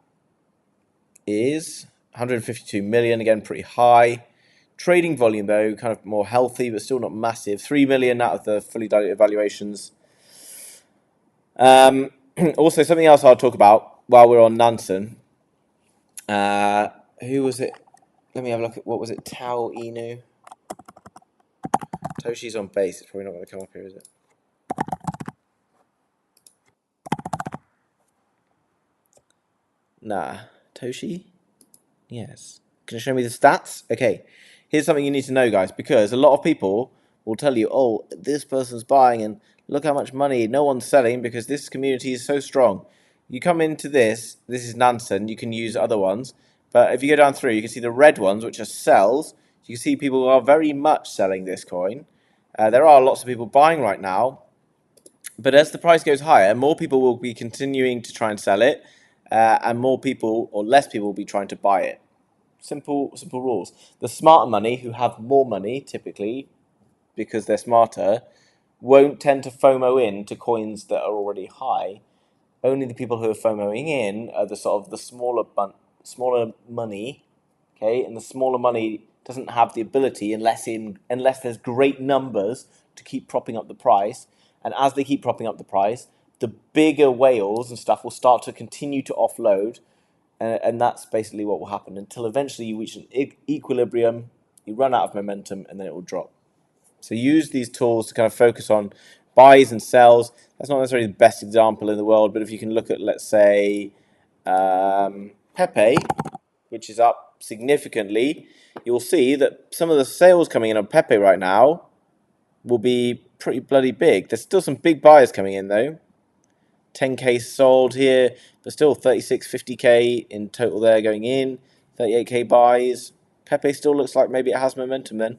[SPEAKER 1] is 152 million, again pretty high. Trading volume though, kind of more healthy, but still not massive. 3 million out of the fully diluted valuations. Also, something else I'll talk about while we're on Nansen. Who was it? Let me have a look at, what was it? Tao Inu. Toshi's on base. It's probably not going to come up here, is it? Nah. Toshi? Yes. Can you show me the stats? Okay. Here's something you need to know, guys, because a lot of people will tell you, oh, this person's buying and look how much money, no one's selling because this community is so strong. You come into this is Nansen, you can use other ones, but if you go down through, you can see the red ones, which are sells. You can see people are very much selling this coin. There are lots of people buying right now, but as the price goes higher, more people will be continuing to try and sell it, and more people or less people will be trying to buy it. Simple rules. The smarter money, who have more money typically because they're smarter, won't tend to FOMO in to coins that are already high. Only the people who are FOMOing in are the sort of the smaller money, okay? And the smaller money doesn't have the ability unless there's great numbers to keep propping up the price. And as they keep propping up the price, the bigger whales and stuff will start to continue to offload. And that's basically what will happen until eventually you reach an equilibrium, you run out of momentum, and then it will drop. So use these tools to kind of focus on buys and sells. That's not necessarily the best example in the world, but if you can look at, let's say, Pepe, which is up significantly, you'll see that some of the sales coming in on Pepe right now will be pretty bloody big. There's still some big buyers coming in, though. 10k sold here, but still 36, 50k in total there going in. 38k buys. Pepe still looks like maybe it has momentum then.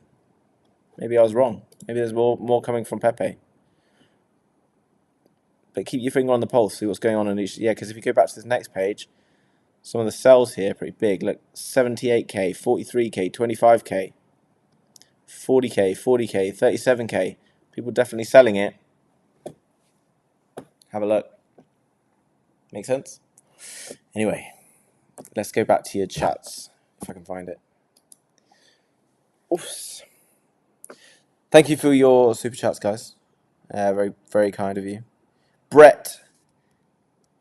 [SPEAKER 1] Maybe I was wrong. Maybe there's more coming from Pepe. But keep your finger on the pulse, see what's going on in each. Yeah, because if you go back to this next page, some of the sells here are pretty big. Look, 78k, 43k, 25k, 40k, 40k, 37k. People definitely selling it. Have a look. Make sense? Anyway, let's go back to your chats, if I can find it. Oops. Thank you for your super chats, guys. Very, very kind of you. Brett,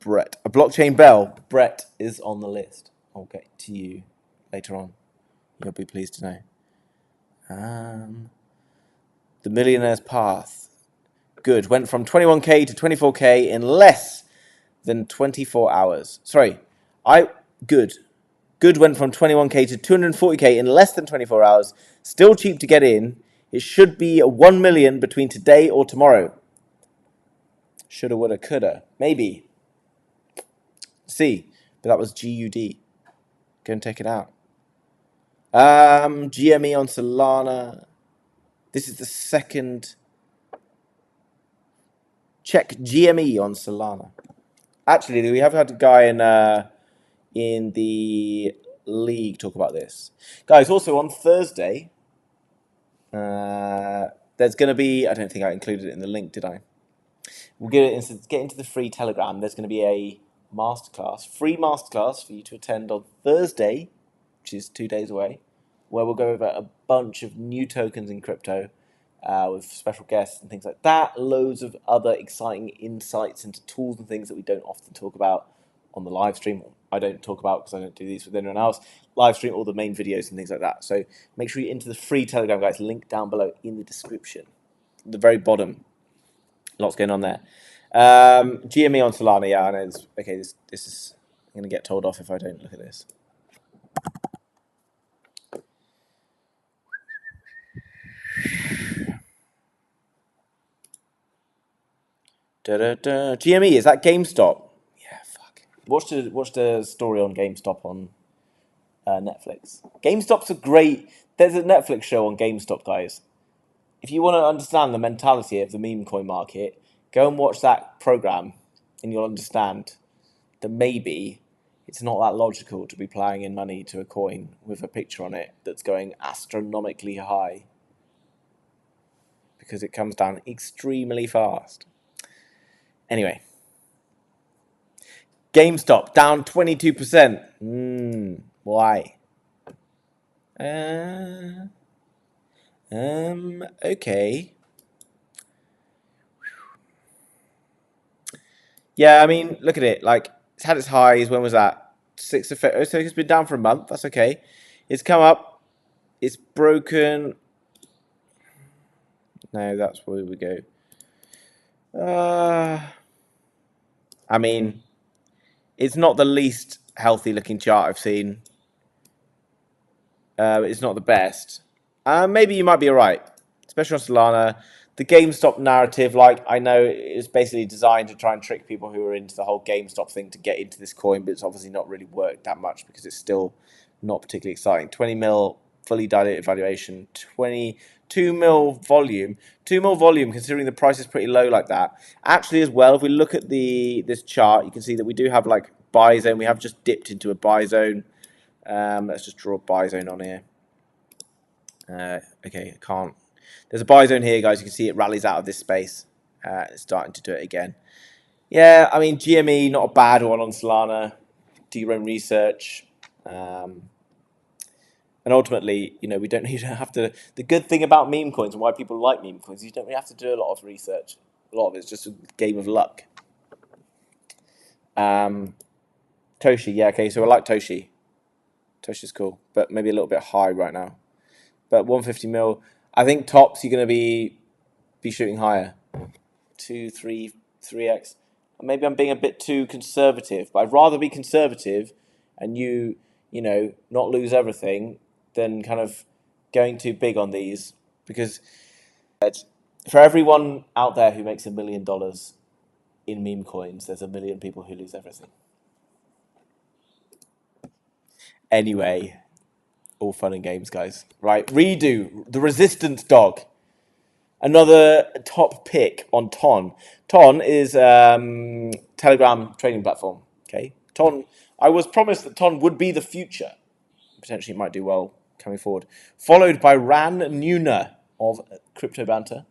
[SPEAKER 1] a blockchain bell. Brett is on the list. I'll get to you later on. You'll be pleased to know. The Millionaire's Path. Good. Went from 21k to 24k in less than 24 hours. Sorry. Good. Good went from 21k to 240k in less than 24 hours. Still cheap to get in. It should be a 1 million between today or tomorrow. Shoulda, woulda, coulda. Maybe. See. But that was GUD. Go and take it out. GME on Solana. This is the second. Check GME on Solana. Actually, we have had a guy in the league talk about this. Guys, also on Thursday, there's going to be, I don't think I included it in the link, did I? We'll get into the free Telegram. There's going to be a masterclass, free masterclass for you to attend on Thursday, which is 2 days away, where we'll go over a bunch of new tokens in crypto with special guests and things like that. Loads of other exciting insights into tools and things that we don't often talk about on the live stream. I don't talk about because I don't do these with anyone else. Live stream all the main videos and things like that. So make sure you enter the free Telegram, guys. Link down below in the description. At the very bottom. Lots going on there. GME on Solana. Yeah, I know. Okay, this is. I'm going to get told off if I don't look at this. GME, is that GameStop? Yeah, fuck. Watch the story on GameStop on Netflix. GameStop's a great. There's a Netflix show on GameStop, guys. If you want to understand the mentality of the meme coin market, go and watch that program, and you'll understand that maybe it's not that logical to be plowing in money to a coin with a picture on it that's going astronomically high, because it comes down extremely fast. Anyway, GameStop down 22%. Why? Okay. Yeah, I mean, look at it. Like, it's had its highs. When was that? 6th of February. So it's been down for a month. That's okay. It's come up. It's broken. No, that's where we go. I mean, it's not the least healthy looking chart I've seen. It's not the best. Maybe you might be right, especially on Solana. The GameStop narrative, like, I know it's basically designed to try and trick people who are into the whole GameStop thing to get into this coin, but it's obviously not really worked that much because it's still not particularly exciting. 20 mil fully diluted valuation, 22 mil volume. 2 mil volume, considering the price is pretty low like that. Actually, as well, if we look at this chart, you can see that we do have like buy zone. We have just dipped into a buy zone. Let's just draw a buy zone on here. Okay, I can't. There's a buy zone here, guys. You can see it rallies out of this space. It's starting to do it again. Yeah, I mean, GME, not a bad one on Solana. Do your own research. And ultimately, you know, we don't need to have to. The good thing about meme coins and why people like meme coins, you don't really have to do a lot of research. A lot of it's just a game of luck. Toshi, yeah, okay, so I like Toshi. Toshi's cool, but maybe a little bit high right now. But 150 mil, I think tops you're going to be shooting higher. 2, 3, 3x. Maybe I'm being a bit too conservative, but I'd rather be conservative and you know, not lose everything than kind of going too big on these, because for everyone out there who makes $1 million in meme coins, there's 1 million people who lose everything. Anyway, all fun and games, guys. Right, Redo, the resistance dog. Another top pick on Ton. Ton is Telegram trading platform. Okay, Ton. I was promised that Ton would be the future. Potentially, it might do well coming forward. Followed by Ran Nuna of Crypto Banter,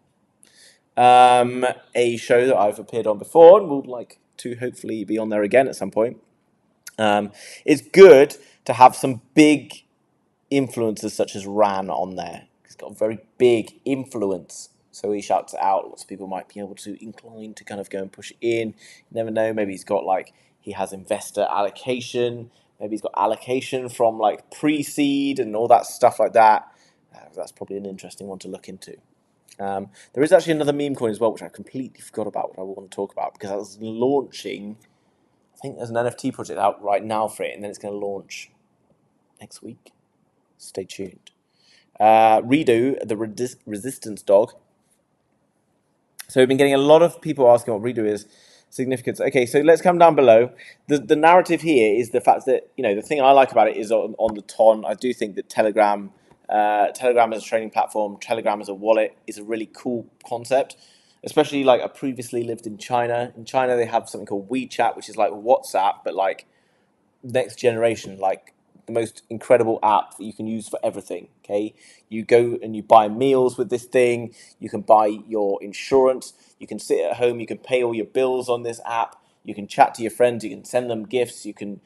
[SPEAKER 1] a show that I've appeared on before and would like to hopefully be on there again at some point. It's good to have some big influencers such as Ran on there. He's got a very big influence, so he shouts it out. Lots of people might be able to incline to kind of go and push it in. You never know. Maybe he's got like, he has investor allocation. Maybe he's got allocation from like pre-seed and all that stuff like that. That's probably an interesting one to look into. There is actually another meme coin as well, which I completely forgot about, what I want to talk about, because I was launching. I think there's an NFT project out right now for it, and then it's going to launch next week. Stay tuned. Redo, the resistance dog. So we've been getting a lot of people asking what Redo is, significance. Okay, so let's come down below. The narrative here is the fact that, you know, the thing I like about it is on the Ton. I do think that Telegram as a trading platform, Telegram as a wallet is a really cool concept. Especially, like, I previously lived in China. In China, they have something called WeChat, which is like WhatsApp, but like next generation, like the most incredible app that you can use for everything. Okay, you go and you buy meals with this thing. You can buy your insurance. You can sit at home. You can pay all your bills on this app. You can chat to your friends. You can send them gifts. You can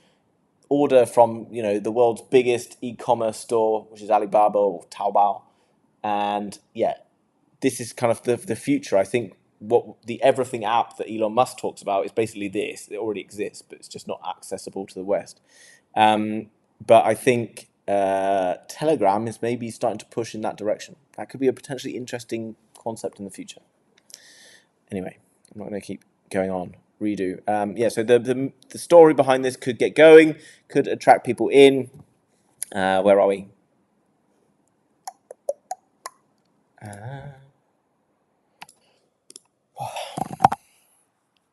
[SPEAKER 1] order from, you know, the world's biggest e-commerce store, which is Alibaba or Taobao. And yeah, this is kind of the future. I think what the everything app that Elon Musk talks about is basically this. It already exists, but it's just not accessible to the West. But I think Telegram is maybe starting to push in that direction. That could be a potentially interesting concept in the future. Anyway, I'm not going to keep going on. Redo. Yeah, so the story behind this could get going, could attract people in. Where are we?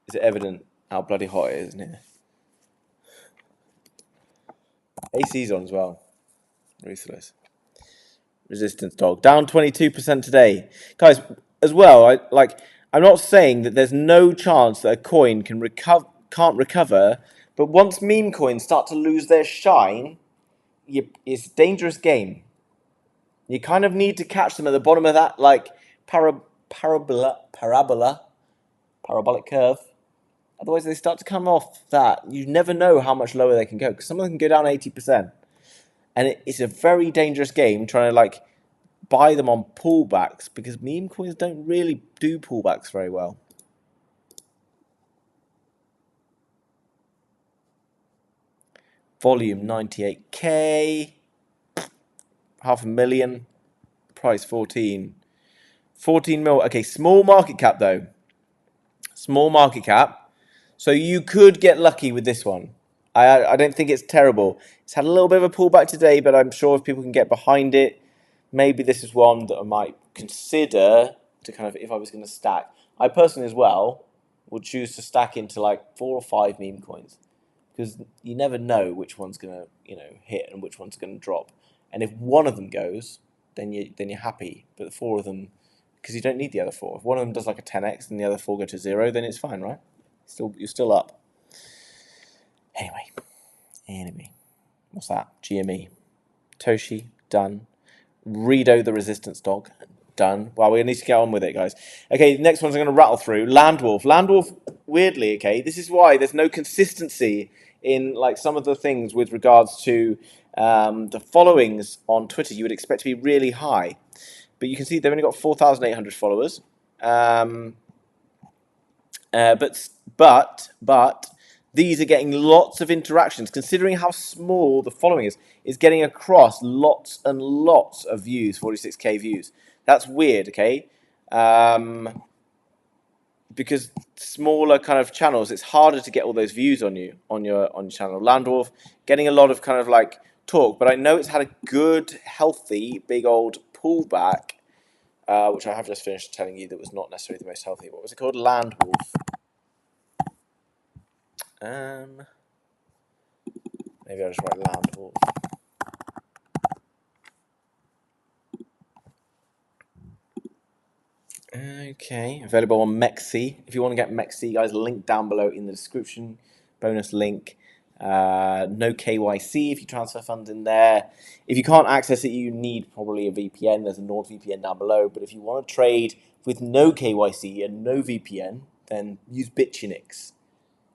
[SPEAKER 1] Is it evident how bloody hot it is, isn't it? AC's on as well. Ruthless. Resistance dog down 22% today, guys. As well, I'm not saying that there's no chance that a coin can't recover, but once meme coins start to lose their shine, it's a dangerous game. You kind of need to catch them at the bottom of that like parabolic curve. Otherwise, they start to come off that. You never know how much lower they can go, because some of them can go down 80%, and it's a very dangerous game trying to like buy them on pullbacks, because meme coins don't really do pullbacks very well. Volume 98k, 500,000, price 14 mil. Okay, small market cap though. Small market cap. So you could get lucky with this one. I don't think it's terrible. It's had a little bit of a pullback today, but I'm sure if people can get behind it, maybe this is one that I might consider to kind of, if I was going to stack. I personally as well would choose to stack into like 4 or 5 meme coins, because you never know which one's going to, you know, hit and which one's going to drop. And if one of them goes, then you're happy. But the 4 of them, because you don't need the other 4. If one of them does like a 10x and the other 4 go to 0, then it's fine, right? You're still up. Anyway, what's that? GME, Toshi, done. Redo the resistance dog, done. Well, we need to get on with it, guys. Okay, the next ones I'm going to rattle through. Landwolf. Landwolf, weirdly, okay, this is why there's no consistency in like some of the things with regards to the followings on Twitter. You would expect to be really high, but you can see they've only got 4,800 followers. But these are getting lots of interactions, considering how small the following is getting across lots and lots of views, 46k views. That's weird, okay? Because smaller kind of channels, it's harder to get all those views on your channel. Landwolf getting a lot of kind of like talk, but I know it's had a good, healthy, big old pullback, which I have just finished telling you that was not necessarily the most healthy. What was it called? Landwolf. Maybe I'll just write Landwolf. Okay, available on MEXC. If you want to get MEXC, guys, link down below in the description. Bonus link. No KYC if you transfer funds in there. If you can't access it, you need probably a VPN. There's a NordVPN down below. But if you want to trade with no KYC and no VPN, then use Bitunix.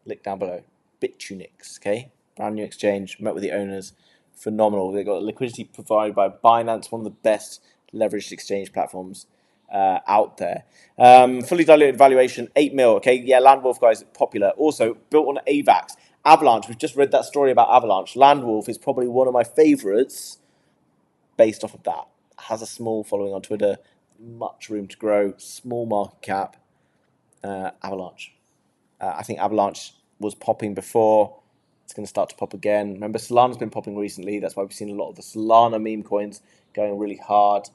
[SPEAKER 1] Link down below. Bitunix, okay? Brand new exchange. Met with the owners. Phenomenal. They've got liquidity provided by Binance, one of the best leveraged exchange platforms out there. Fully diluted valuation, 8 mil. Okay, yeah, Landwolf, guys, popular. Also built on AVAX. Avalanche, we've just read that story about Avalanche. Landwolf is probably one of my favorites based off of that. Has a small following on Twitter, much room to grow, small market cap. Avalanche. I think Avalanche was popping before. It's going to start to pop again. Remember, Solana's been popping recently. That's why we've seen a lot of the Solana meme coins going really hard.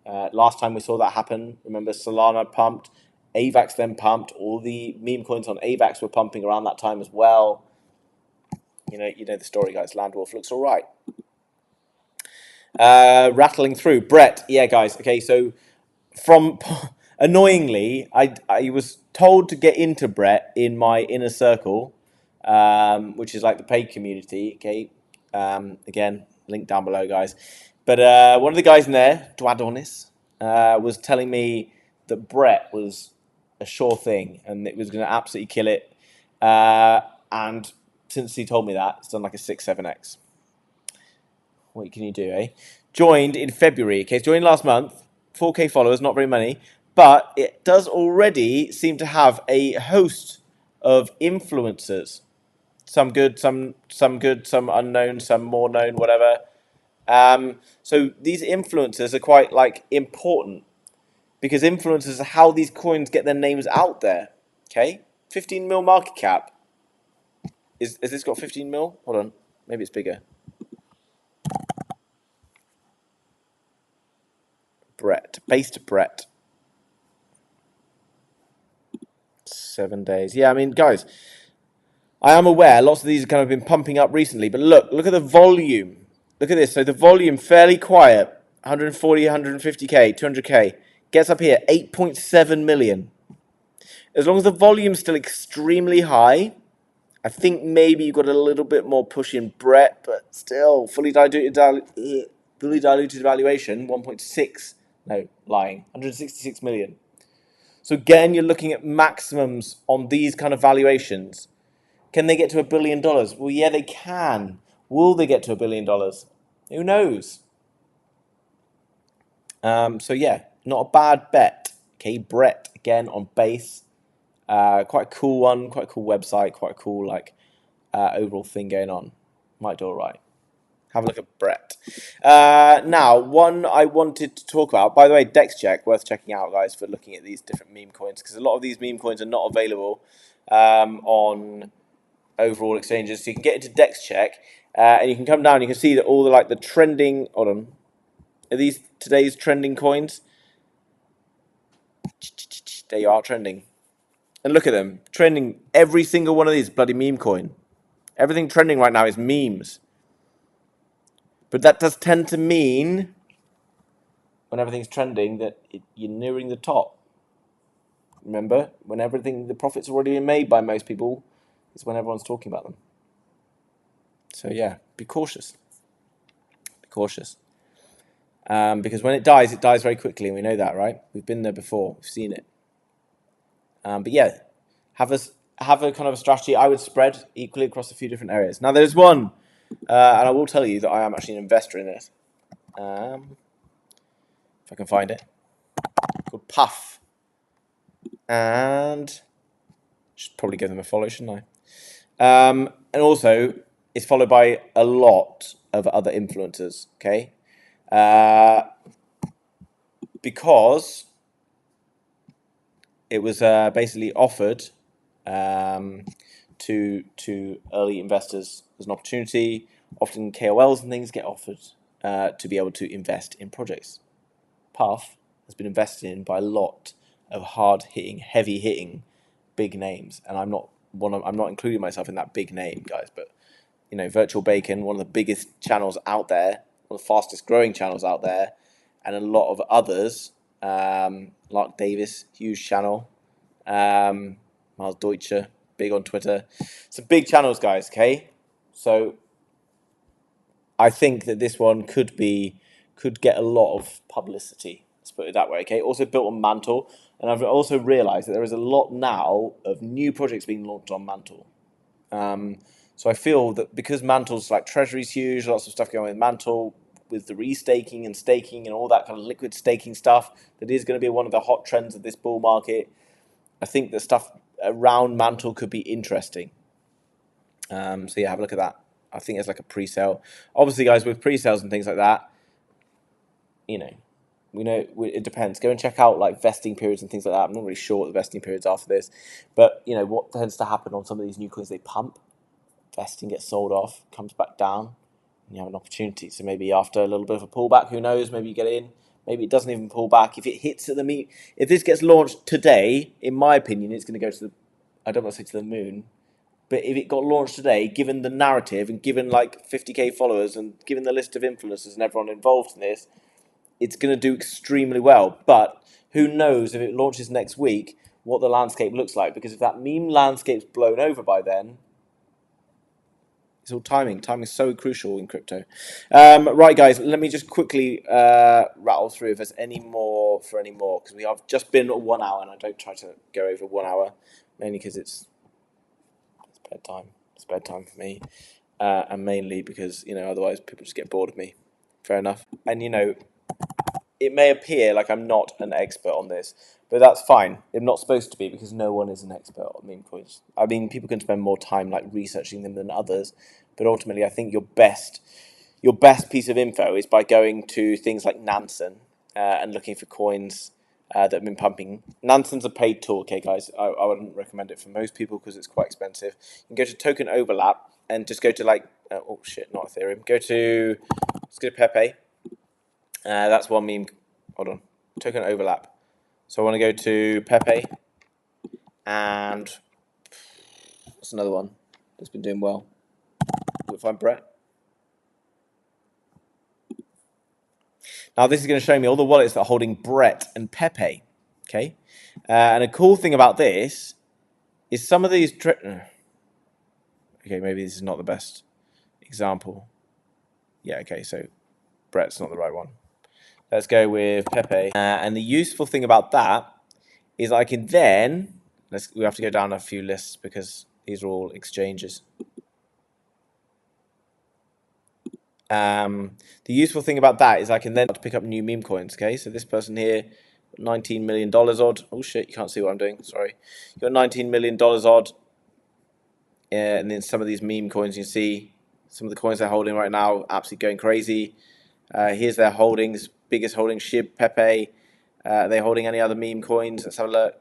[SPEAKER 1] Last time we saw that happen, remember, Solana pumped, AVAX then pumped. All the meme coins on AVAX were pumping around that time as well. You know the story, guys. Landwolf looks all right. Rattling through. Brett, yeah, guys. Okay, so from annoyingly, I was told to get into Brett in my inner circle, which is like the paid community. Okay, again, link down below, guys. But one of the guys in there, Dwadonis, was telling me that Brett was a sure thing and it was going to absolutely kill it. And since he told me that, it's done like a 6-7x. What can you do, eh? Joined in February. Okay, joined last month. 4K followers, not very many, but it does already seem to have a host of influencers. Some good, some good, some unknown, some more known, whatever. So these influencers are quite like important because influencers are how these coins get their names out there. Okay, 15 mil market cap. Has this got 15 mil? Hold on, maybe it's bigger. Brett, based Brett. 7 days. Yeah, I mean, guys, I am aware lots of these have kind of been pumping up recently, but look at the volume. Look at this. So the volume fairly quiet. 140, 150k, 200k. Gets up here, 8.7 million. As long as the volume's still extremely high, I think maybe you've got a little bit more push in Brett, but still, fully diluted valuation, 1.6. No, lying. 166 million. So again, you're looking at maximums on these kind of valuations. Can they get to $1 billion? Well, yeah, they can. Will they get to $1 billion? Who knows? So yeah, not a bad bet. Okay, Brett again on base. Quite a cool one. Quite a cool website. Quite a cool like overall thing going on. Might do all right. Have a look at Brett. Now, one I wanted to talk about. By the way, DEX Check, worth checking out, guys, for looking at these different meme coins because a lot of these meme coins are not available on overall exchanges. So you can get into DEX Check and you can come down. You can see that all the trending. Hold on, are these today's trending coins? There you are, trending. And look at them trending. Every single one of these bloody meme coin. Everything trending right now is memes. But that does tend to mean when everything's trending that you're nearing the top. Remember, when the profits are already been made by most people, it's when everyone's talking about them. So yeah, be cautious. Be cautious. Because when it dies very quickly, and we know that, right? We've been there before. We've seen it. But yeah, have a kind of a strategy. I would spread equally across a few different areas. Now, there's one, and I will tell you that I am actually an investor in it. If I can find it, called Puff, and should probably give them a follow, shouldn't I? And also, it's followed by a lot of other influencers. Okay, because it was basically offered to early investors as an opportunity. Often KOLs and things get offered to be able to invest in projects. Puff has been invested in by a lot of hard-hitting, heavy-hitting, big names, and I'm not including myself in that big name, guys. But you know, Virtual Bacon, one of the biggest channels out there, one of the fastest-growing channels out there, and a lot of others. Lark Davis, huge channel. Miles Deutscher, big on Twitter. Some big channels, guys. Okay, so I think that this one could get a lot of publicity. Let's put it that way. Okay, also built on Mantle, and I've also realised that there is a lot now of new projects being launched on Mantle. So I feel that because Mantle's like Treasury's huge, lots of stuff going on with Mantle, with the restaking and staking and all that kind of liquid staking stuff, that is going to be one of the hot trends of this bull market. I think the stuff around Mantle could be interesting. So yeah, have a look at that. I think it's like a pre-sale. Obviously, guys, with pre-sales and things like that, you know, it depends. Go and check out like vesting periods and things like that. I'm not really sure what the vesting periods are for this, but you know what tends to happen on some of these new coins, they pump, vesting gets sold off, comes back down, and you have an opportunity. So maybe after a little bit of a pullback, who knows? Maybe you get in. Maybe it doesn't even pull back. If it hits at the meet, if this gets launched today, in my opinion, it's going to go to the, I don't want to say to the moon, but if it got launched today, given the narrative and given like 50k followers and given the list of influencers and everyone involved in this, it's going to do extremely well. But who knows if it launches next week, what the landscape looks like. Because if that meme landscape's blown over by then, it's all timing. Timing is so crucial in crypto. Right, guys, let me just quickly rattle through if there's any more, because we have just been 1 hour, and I don't try to go over 1 hour, mainly because it's bedtime. It's bedtime for me, and mainly because, you know, otherwise people just get bored of me. Fair enough. And, you know, it may appear like I'm not an expert on this, but that's fine. I'm not supposed to be, because no one is an expert on meme coins. I mean, people can spend more time like researching them than others, but ultimately, I think your best piece of info is by going to things like Nansen and looking for coins that have been pumping. Nansen's a paid tool, okay, guys. I wouldn't recommend it for most people because it's quite expensive. You can go to Token Overlap and just go to like oh shit, not Ethereum. Let's go to Pepe. That's one meme. Hold on. Token Overlap. So I want to go to Pepe, and what's another one that's been doing well? We'll find Brett. Now this is going to show me all the wallets that are holding Brett and Pepe. Okay, and a cool thing about this is some of these. Okay, maybe this is not the best example. Yeah. Okay, so Brett's not the right one. Let's go with Pepe. And the useful thing about that is I can then, we have to go down a few lists because these are all exchanges. The useful thing about that is I can then pick up new meme coins. Okay, so this person here, $19 million odd. Oh shit, you can't see what I'm doing. Sorry. You got $19 million odd. And then some of these meme coins, you see some of the coins they're holding right now, absolutely going crazy. Here's their holdings, biggest holding, Shib, Pepe. Are they holding any other meme coins? Let's have a look.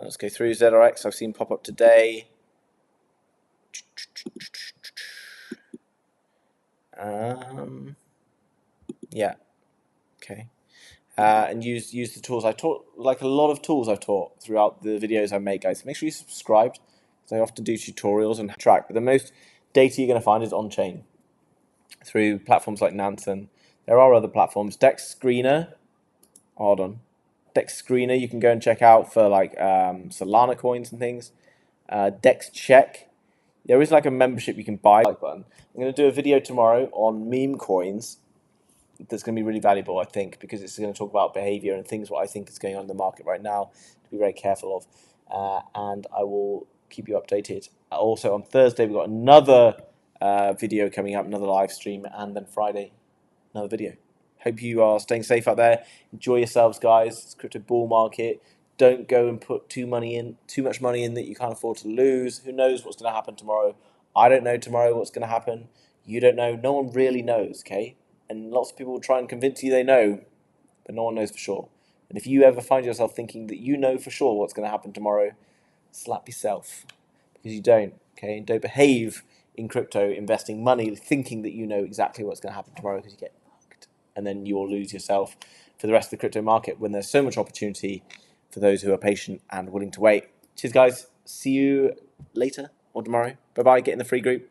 [SPEAKER 1] Let's go through ZRX. I've seen pop up today. Yeah. Okay. And use the tools I taught, like a lot of tools I've taught throughout the videos I make, guys. Make sure you subscribe, because I often do tutorials and track. But the most data you're going to find is on chain through platforms like Nansen. There are other platforms. DEX Screener. Hold on. DEX Screener you can go and check out for like Solana coins and things. DEX Check. There is like a membership you can buy. Like button. I'm going to do a video tomorrow on meme coins. That's going to be really valuable, I think, because it's going to talk about behavior and things what I think is going on in the market right now to be very careful of. And I will keep you updated. Also on Thursday we've got another video coming up, another live stream, and then Friday another video. Hope you are staying safe out there. Enjoy yourselves, guys. It's crypto bull market. Don't go and put too much money in that you can't afford to lose. Who knows what's going to happen tomorrow? I don't know tomorrow what's going to happen. You don't know. No one really knows, okay? And lots of people will try and convince you they know, but no one knows for sure. And if you ever find yourself thinking that you know for sure what's going to happen tomorrow, slap yourself, because you don't, okay? And don't behave in crypto investing money thinking that you know exactly what's going to happen tomorrow, because you get fucked. And then you will lose yourself for the rest of the crypto market when there's so much opportunity for those who are patient and willing to wait. Cheers, guys. See you later or tomorrow. Bye-bye. Get in the free group.